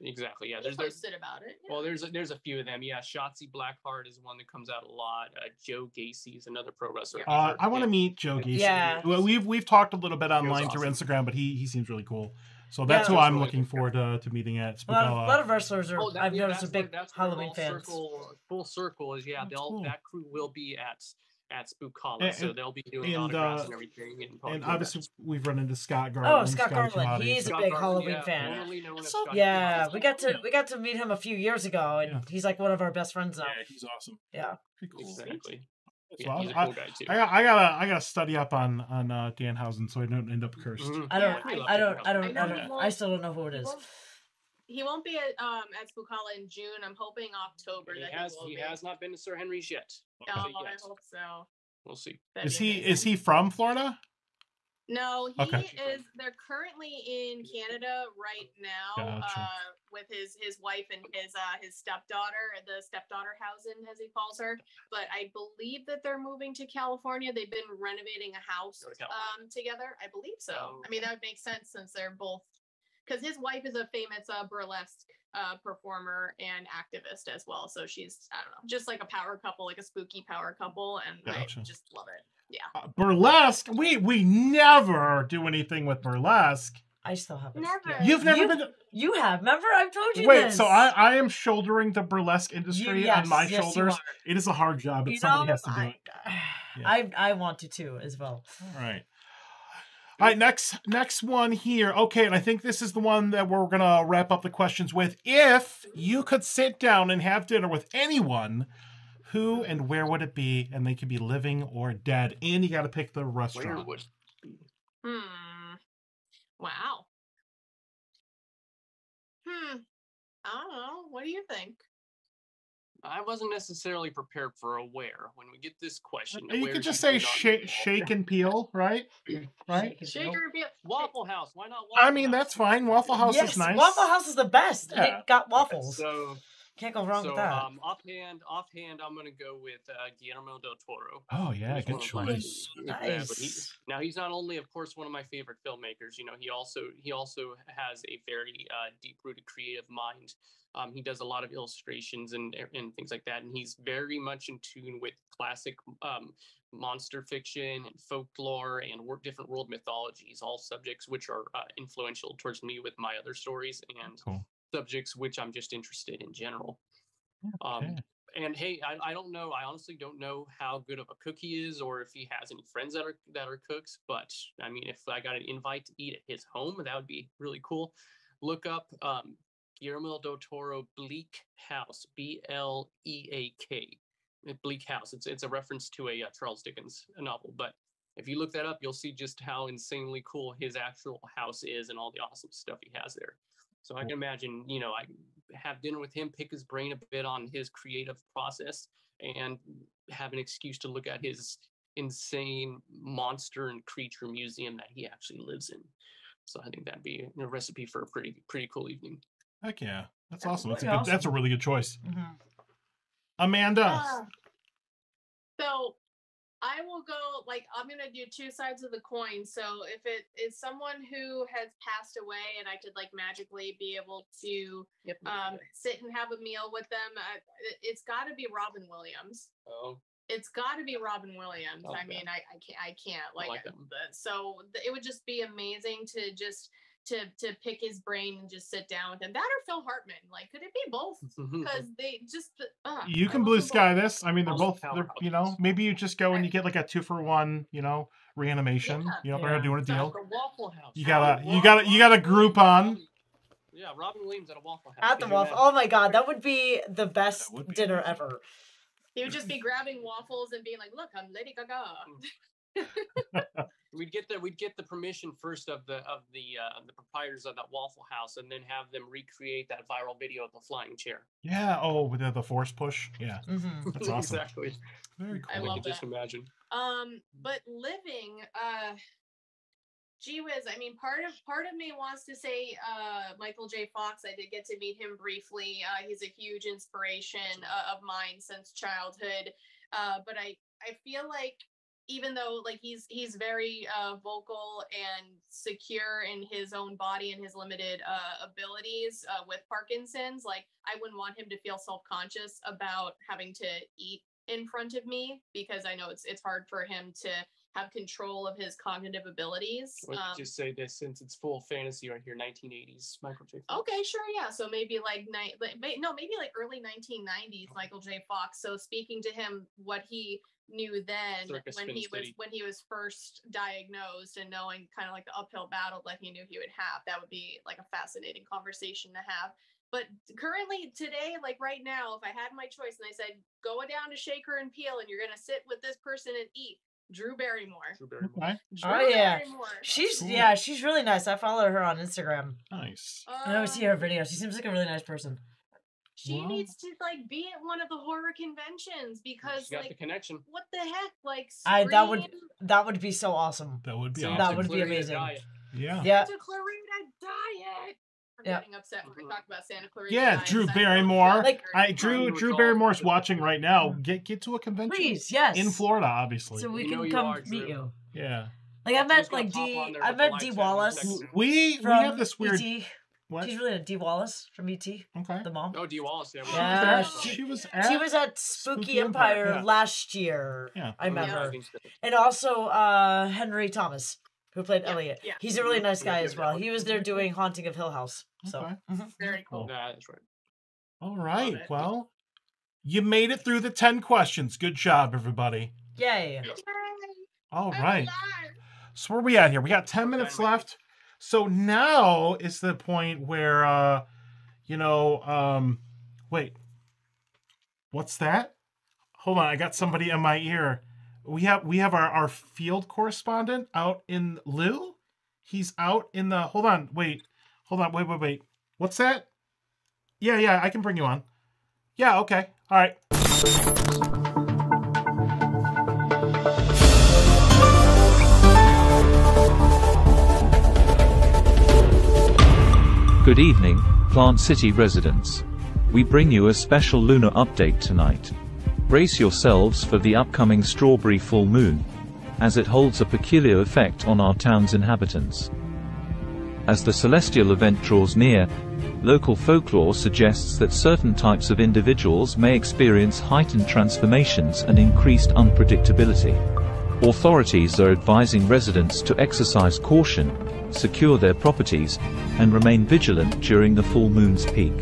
exactly. Yeah, He posted about it. Yeah. Well, there's a few of them. Yeah, Shotzi Blackheart is one that comes out a lot. Joe Gacy is another pro wrestler. I want to meet Joe Gacy. Yeah. Well, we've talked a little bit online through Instagram, but he seems really cool. So that's who I'm looking forward to meeting at Spookala. A lot of wrestlers are. I've noticed a big Halloween fans. Full circle is cool. That crew will be at Spookala, so they'll be doing autographs and everything. And obviously we've run into Scott Garland. Oh, Scott Garland, he's a big Halloween fan. We got to meet him a few years ago, and he's like one of our best friends now. Yeah, he's awesome. Yeah, pretty cool. Exactly. So he's a cool guy too. I gotta study up on Danhausen so I don't end up cursed. Mm-hmm. I still don't know who it is. He won't be at Spookala in June. I'm hoping October. He has not been to Sir Henry's yet. I hope so. We'll see. Is he from Florida? No, he is. They're currently in Canada right now. Gotcha. with his wife and his stepdaughter, the stepdaughterhausen as he calls her. But I believe that they're moving to California. They've been renovating a house together. I believe so. I mean, that would make sense since they're both, because his wife is a famous burlesque performer and activist as well. So she's, I don't know, just like a power couple, like a spooky power couple, and Gotcha. I just love it. Yeah. Burlesque. We never do anything with burlesque. I still haven't. Never. You've never been. You have. Remember, I've told you Wait, this. so I am shouldering the burlesque industry on my shoulders. You It is a hard job, but somebody has to do it. Yeah. I want to too as well. All right. All right, next one here. Okay, and I think this is the one that we're going to wrap up the questions with. If you could sit down and have dinner with anyone, who and where would it be? And they could be living or dead. And you got to pick the restaurant. Where would it be? Wow. I don't know. What do you think? I wasn't necessarily prepared for a where. When we get this question, You could just say shake and peel, right? Right? Shaker and peel. Waffle House. Why not Waffle I mean, House? that's fine. Waffle House is nice. Waffle House is the best. Yeah. It got waffles. So can't go wrong with that. Offhand, I'm gonna go with Guillermo del Toro. Oh yeah, good choice. Nice. Now he's not only, of course, one of my favorite filmmakers. You know, he also has a very deep-rooted creative mind. He does a lot of illustrations and things like that, and he's very much in tune with classic monster fiction and folklore and different world mythologies, all subjects which are influential towards me with my other stories and subjects which I'm just interested in general. Okay. And hey, I don't know. I honestly don't know how good of a cook he is, or if he has any friends that are cooks. But I mean, if I got an invite to eat at his home, that would be really cool. Look up Guillermo del Toro Bleak House, Bleak. Bleak House. It's a reference to a Charles Dickens novel. But if you look that up, you'll see just how insanely cool his actual house is and all the awesome stuff he has there. So I can imagine, you know, I have dinner with him, pick his brain a bit on his creative process, and have an excuse to look at his insane monster and creature museum that he actually lives in. So I think that'd be a recipe for a pretty cool evening. Heck yeah, that's awesome. That's a really good choice. Mm-hmm. Amanda. So I will go, like, I'm going to do two sides of the coin. So if it is someone who has passed away and I could, like, magically be able to sit and have a meal with them, it's got to be Robin Williams. Oh. It's got to be Robin Williams. Okay. I mean, I can't. Like that. So it would just be amazing to just to pick his brain and just sit down with him. That or Phil Hartman. Like, could it be both? Because they just you can blue sky this. I mean, they're you know, maybe you just go and you get like a 2-for-1, you know, reanimation. Yeah. You know, they're doing a deal. The Waffle House. You got a Groupon. Yeah, Robin Williams at a Waffle House. At the waffle. Oh my god, that would be the best dinner ever. He would just be grabbing waffles and being like, "Look, I'm Lady Gaga." We'd get the permission first of the proprietors of that Waffle House, and then have them recreate that viral video of the flying chair. Yeah. Oh, with the force push. Yeah. Mm-hmm. That's awesome. Exactly. Very cool. I love can just imagine. But living, gee whiz, I mean, part of me wants to say Michael J. Fox. I did get to meet him briefly. He's a huge inspiration of mine since childhood. But I feel like, even though, like, he's very vocal and secure in his own body and his limited abilities with Parkinson's, like, I wouldn't want him to feel self-conscious about having to eat in front of me, because I know it's hard for him to have control of his cognitive abilities. Just say this, since it's full fantasy right here, 1980s Michael J. Fox. Okay, sure, yeah. So maybe maybe like early 1990s Michael J. Fox. So speaking to him, what he knew then when he was first diagnosed, and knowing kind of like the uphill battle that he knew he would have, that would be like a fascinating conversation to have. But currently, today, like right now, if I had my choice and I said, go down to Shaker and Peel and you're going to sit with this person and eat, Drew Barrymore. Okay. Barrymore. She's really nice. I follow her on Instagram. Nice. I always see her videos. She seems like a really nice person. She needs to like be at one of the horror conventions, because she got the connection. What the heck? Like, that would be so awesome. That would be so awesome. That would be amazing. Yeah. Yeah. To Clarita diet. getting upset when we talk about Santa Clarita. Yeah, Drew Barrymore. Like, Drew Barrymore's watching right now. Get to a convention. Please, yes. In Florida, obviously. So we can come meet you. Yeah. Like I met Dee Wallace. We have this weird. E.T. What? She's related to Dee Wallace from E.T. Okay. The mom. Oh, Dee Wallace. Yeah, she was at Spooky Empire last year. Yeah. I met her. And also Henry Thomas, who played Elliot. Yeah. He's a really nice guy as well. He was there doing Haunting of Hill House. So very cool. Yeah, that's right. All right. Well, you made it through the 10 questions. Good job, everybody. Yay. All right. So where are we at here? We got 10 minutes left. So now is the point where, wait, what's that? Hold on, I got somebody in my ear. We have our field correspondent out in Lou. He's out in the, hold on, wait. What's that? Yeah, I can bring you on. Yeah, okay, all right. Good evening, Plant City residents. We bring you a special lunar update tonight. Brace yourselves for the upcoming strawberry full moon, as it holds a peculiar effect on our town's inhabitants. As the celestial event draws near, local folklore suggests that certain types of individuals may experience heightened transformations and increased unpredictability. Authorities are advising residents to exercise caution, secure their properties, and remain vigilant during the full moon's peak.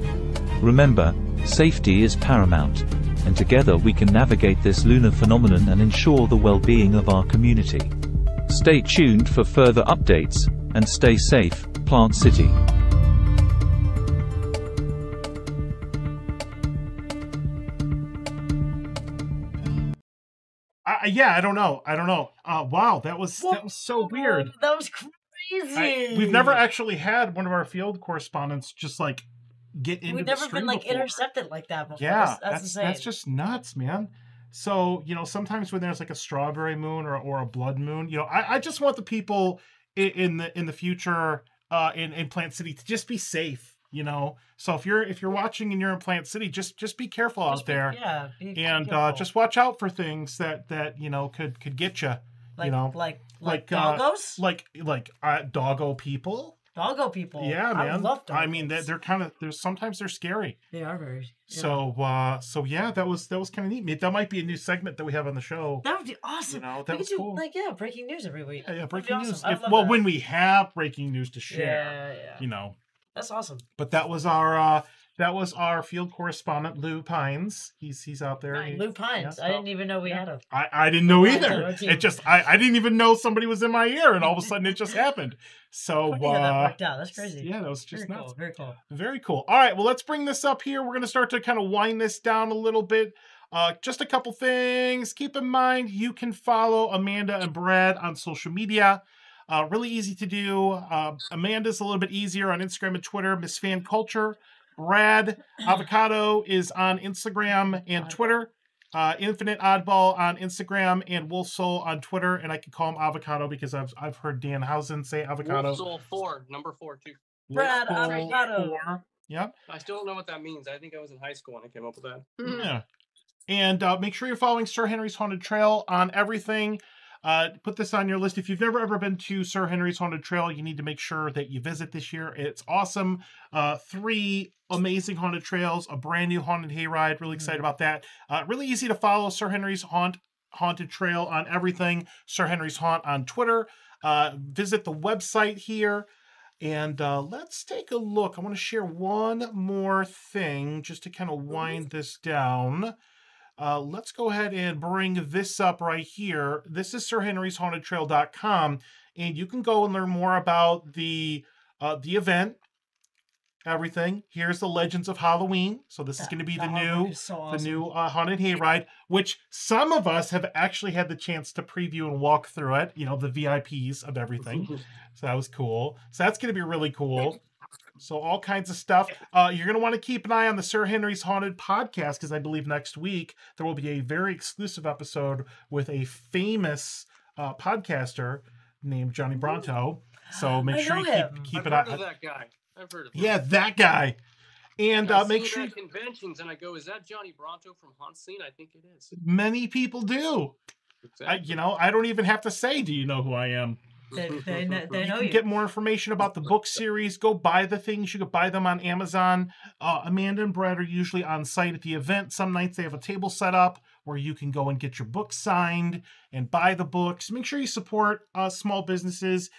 Remember, safety is paramount, and together we can navigate this lunar phenomenon and ensure the well-being of our community. Stay tuned for further updates, and stay safe, Plant City. I don't know. Wow, that was so weird. That was crazy. We've never actually had one of our field correspondents just like get into the stream. We've never been intercepted like that before. Yeah, that's insane. That's just nuts, man. So, sometimes when there's like a strawberry moon or a blood moon, I just want the people in the future in Plant City to just be safe. So if you're watching and you're in Plant City, just be careful out there. Yeah, and just watch out for things that could get you. Like doggos, like doggo people. Doggo people. Yeah, man. I love doggos. I mean, they're kind of sometimes they're scary. They are very. So yeah, that was kind of neat. That might be a new segment that we have on the show. That would be awesome. That was cool. Breaking news every week. Yeah, breaking news. Awesome. When we have breaking news to share. Yeah. That's awesome. But that was our field correspondent Lou Pines. He's out there. Nice. Lou Pines. I didn't even know we had him. I didn't know either. It just I didn't even know somebody was in my ear, and all of a sudden it just happened. So that worked out. That's crazy. Yeah, that was just nuts. Cool. Very cool. Very cool. All right, well, let's bring this up here. We're gonna start to kind of wind this down a little bit. Just a couple things. Keep in mind, you can follow Amanda and Brad on social media. Really easy to do. Amanda's a little bit easier on Instagram and Twitter, Miss Fan Culture. Brad Avocado is on Instagram and Twitter. Infinite Oddball on Instagram and Wolf Soul on Twitter, and I can call him Avocado because I've heard Dan Housen say Avocado. Wolf Soul 4, number 4 too. Brad Avocado. Yep. I still don't know what that means. I think I was in high school when I came up with that. Yeah. And make sure you're following Sir Henry's Haunted Trail on everything. Put this on your list. If you've never ever been to Sir Henry's Haunted Trail, you need to make sure that you visit this year. It's awesome. 3 amazing haunted trails, a brand new haunted hayride. Really excited about that. Really easy to follow Sir Henry's Haunted Trail on everything. Sir Henry's Haunt on Twitter. Visit the website here. And let's take a look. I want to share one more thing just to kind of wind this down. Let's go ahead and bring this up right here. This is SirHenry'sHauntedTrail.com, and you can go and learn more about the event, everything. Here's the Legends of Halloween. So this is going to be the new haunted hayride, which some of us have actually had the chance to preview and walk through it. The VIPs of everything. So that was cool. So that's going to be really cool. So all kinds of stuff. You're going to want to keep an eye on the Sir Henry's Haunted podcast because I believe next week there will be a very exclusive episode with a famous podcaster named Johnny Bronto. So make sure you keep an eye. That guy. I've heard of him. Yeah, that guy. And make sure at conventions, and I go, "Is that Johnny Bronto from HauntScene?" I think it is. Many people do. Exactly. I don't even have to say, "Do you know who I am?" They know You you. can get more information about the book series. Go buy the things. You can buy them on Amazon. Amanda and Brad are usually on site at the event. Some nights they have a table set up where you can go and get your books signed and buy the books. Make sure you support small businesses.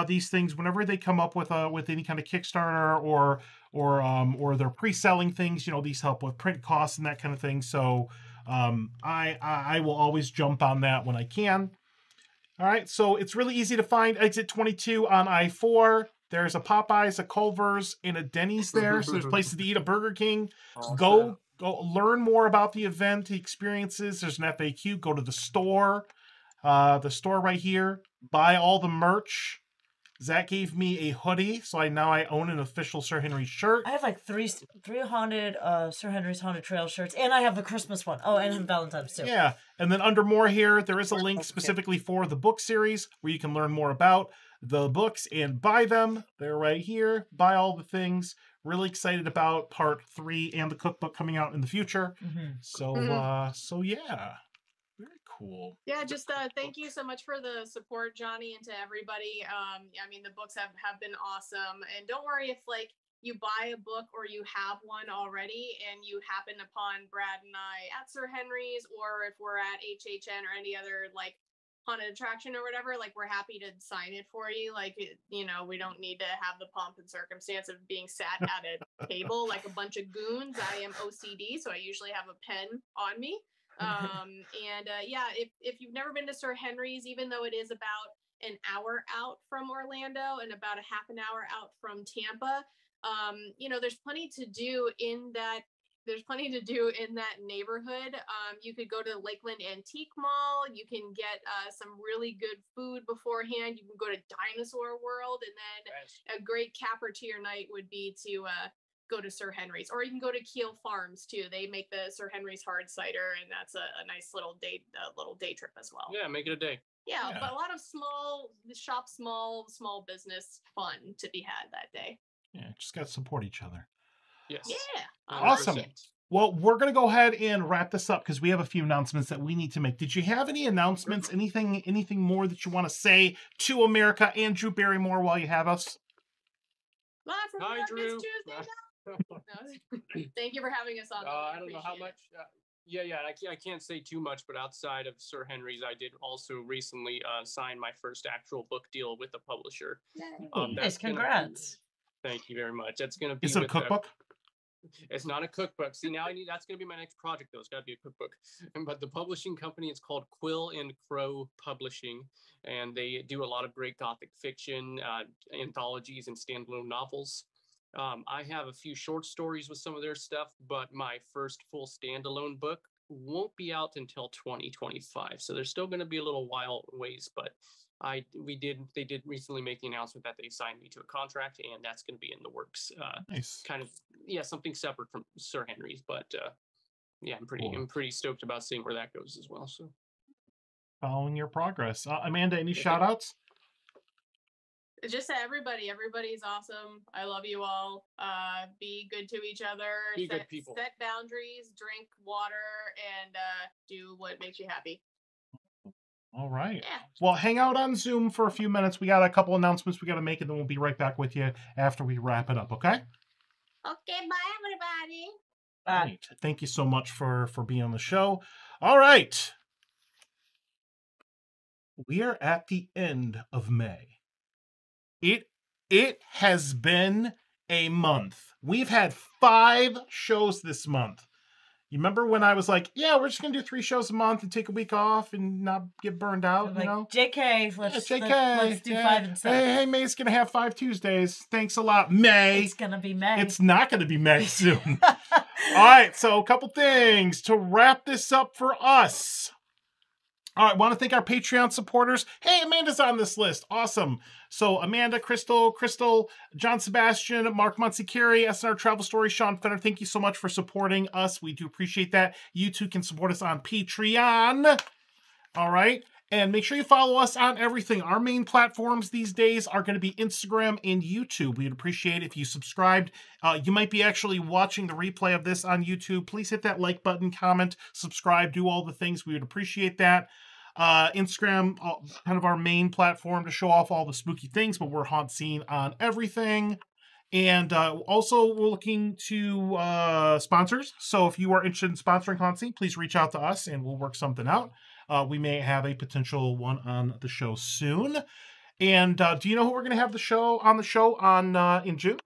These things, whenever they come up with any kind of Kickstarter or they're pre-selling things, these help with print costs and that kind of thing. So I will always jump on that when I can. All right, so it's really easy to find exit 22 on I-4. There's a Popeyes, a Culver's, and a Denny's there. So there's places to eat, a Burger King. Go learn more about the event, the experiences. There's an FAQ. Go to the store right here. Buy all the merch. Zach gave me a hoodie, so I own an official Sir Henry shirt. I have like three haunted Sir Henry's Haunted Trail shirts, and I have the Christmas one. Oh, and Valentine's too. Yeah, and then under more here, there is a link specifically for the book series where you can learn more about the books and buy them. They're right here. Buy all the things. Really excited about part 3 and the cookbook coming out in the future. So yeah. Very cool. Yeah, just thank you so much for the support, Johnny, and to everybody. I mean, the books have been awesome. And don't worry if you buy a book or you have one already and you happen upon Brad and I at Sir Henry's, or if we're at HHN or any other haunted attraction or whatever, we're happy to sign it for you. We don't need to have the pomp and circumstance of being sat at a table like a bunch of goons. I am OCD, so I usually have a pen on me. If you've never been to Sir Henry's, even though it is about an hour out from Orlando and about a half an hour out from Tampa, there's plenty to do in that. There's plenty to do in that neighborhood. You could go to Lakeland Antique Mall. You can get some really good food beforehand. You can go to Dinosaur World, and then a great capper to your night would be to go to Sir Henry's, or you can go to Keel Farms too. They make the Sir Henry's hard cider, and that's a nice little day trip as well. Yeah, make it a day. Yeah, but a lot of small business fun to be had that day. Yeah, just got to support each other. Yes. Yeah. Awesome. Well, we're going to go ahead and wrap this up because we have a few announcements that we need to make. Did you have any announcements? Anything more that you want to say to America and Drew Barrymore while you have us? Live from Hi, Drew. Tuesday. Thank you for having us on. I don't know how much. I can't say too much, but outside of Sir Henry's, I did also recently sign my first actual book deal with a publisher. Nice, congrats. Thank you very much. That's going to be. Is it a cookbook? It's not a cookbook. See, now that's going to be my next project, though. It's got to be a cookbook. But the publishing company is called Quill and Crow Publishing, and they do a lot of great Gothic fiction, anthologies, and standalone novels. I have a few short stories with some of their stuff, but my first full standalone book won't be out until 2025. So there's still going to be a little while ways, but they did recently make the announcement that they signed me to a contract, and that's going to be in the works. Nice. Something separate from Sir Henry's, but I'm pretty stoked about seeing where that goes as well. So following your progress. Amanda, any shout outs? Just to everybody's awesome. I love you all. Be good to each other. Be good people. Set boundaries, drink water, and do what makes you happy. All right. Yeah. Well, hang out on Zoom for a few minutes. We got a couple announcements we got to make, and then we'll be right back with you after we wrap it up, okay? Okay, bye, everybody. All right. Thank you so much for being on the show. All right. We are at the end of May. It has been a month. We've had 5 shows this month. You remember when I was like, yeah, we're just going to do 3 shows a month and take a week off and not get burned out, JK, let's do 5 and 7. Hey, May's going to have 5 Tuesdays. Thanks a lot, May. It's going to be May. It's not going to be May soon. All right, so a couple things to wrap this up for us. All right, want to thank our Patreon supporters. Hey, Amanda's on this list. Awesome. So Amanda, Crystal, John Sebastian, Mark Montsicari, SNR Travel Story, Sean Fenner, thank you so much for supporting us. We do appreciate that. You too can support us on Patreon. All right. And make sure you follow us on everything. Our main platforms these days are going to be Instagram and YouTube. We'd appreciate if you subscribed. You might be actually watching the replay of this on YouTube. Please hit that like button, comment, subscribe, do all the things. We would appreciate that. Instagram, kind of our main platform to show off all the spooky things, but we're HauntScene on everything. And also, we're looking to sponsors. So if you are interested in sponsoring HauntScene, please reach out to us and we'll work something out. We may have a potential one on the show soon. And do you know who we're going to have on the show in June?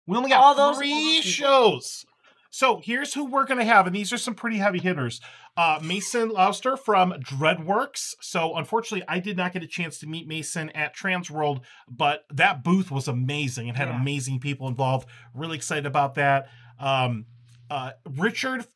We only got all three shows. So here's who we're going to have, and these are some pretty heavy hitters. Mason Lauster from Dreadworks. So unfortunately, I did not get a chance to meet Mason at Transworld, but that booth was amazing and had amazing people involved. Really excited about that. Richard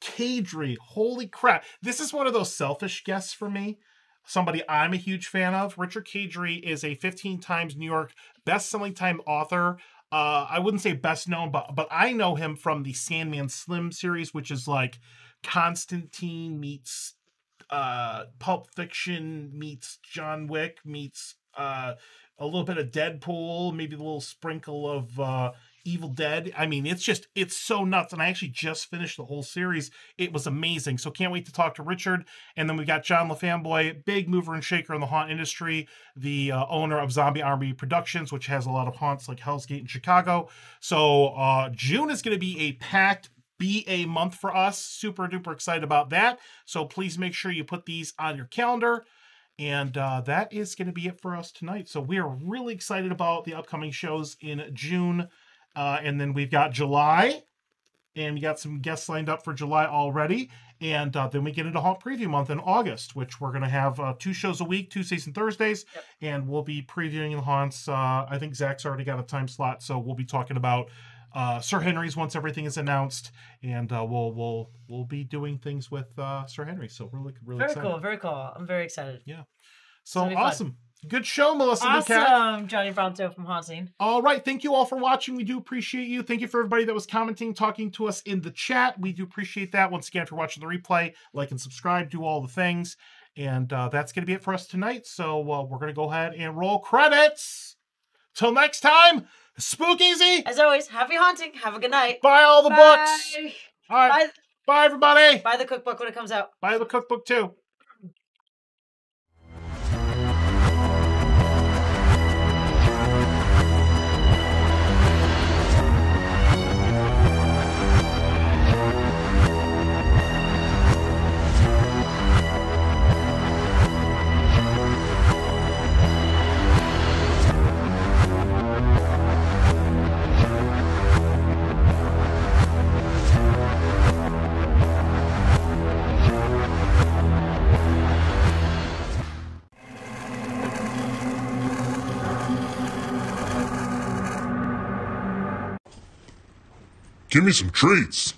Cadry, holy crap. This is one of those selfish guests for me. Somebody I'm a huge fan of. Richard Cadry is a 15 times New York best-selling time author. I wouldn't say best known, but I know him from the Sandman Slim series, which is like Constantine meets Pulp Fiction meets John Wick meets a little bit of Deadpool, maybe a little sprinkle of Evil Dead. I mean, it's so nuts. And I actually just finished the whole series. It was amazing. So can't wait to talk to Richard. And then we got John LaFanboy, big mover and shaker in the haunt industry, the owner of Zombie Army Productions, which has a lot of haunts like Hell's Gate in Chicago. So June is going to be a packed BA month for us. Super duper excited about that. So please make sure you put these on your calendar. And that is going to be it for us tonight. So we are really excited about the upcoming shows in June. And then we've got July, and we got some guests lined up for July already. And then we get into Haunt Preview Month in August, which we're going to have 2 shows a week, Tuesdays and Thursdays. Yep. And we'll be previewing the haunts. I think Zach's already got a time slot, so we'll be talking about Sir Henry's once everything is announced. And we'll be doing things with Sir Henry. So really excited. Very cool. I'm very excited. Yeah. So awesome. Good show, Melissa. Awesome, Johnny Bronto from HauntScene. All right. Thank you all for watching. We do appreciate you. Thank you for everybody that was commenting, talking to us in the chat. We do appreciate that. Once again, if you're watching the replay, like and subscribe, do all the things. And that's going to be it for us tonight. So we're going to go ahead and roll credits. Till next time, spook easy. As always, happy haunting. Have a good night. Buy all the books. All right. Bye, everybody. Buy the cookbook when it comes out. Buy the cookbook, too. Give me some treats.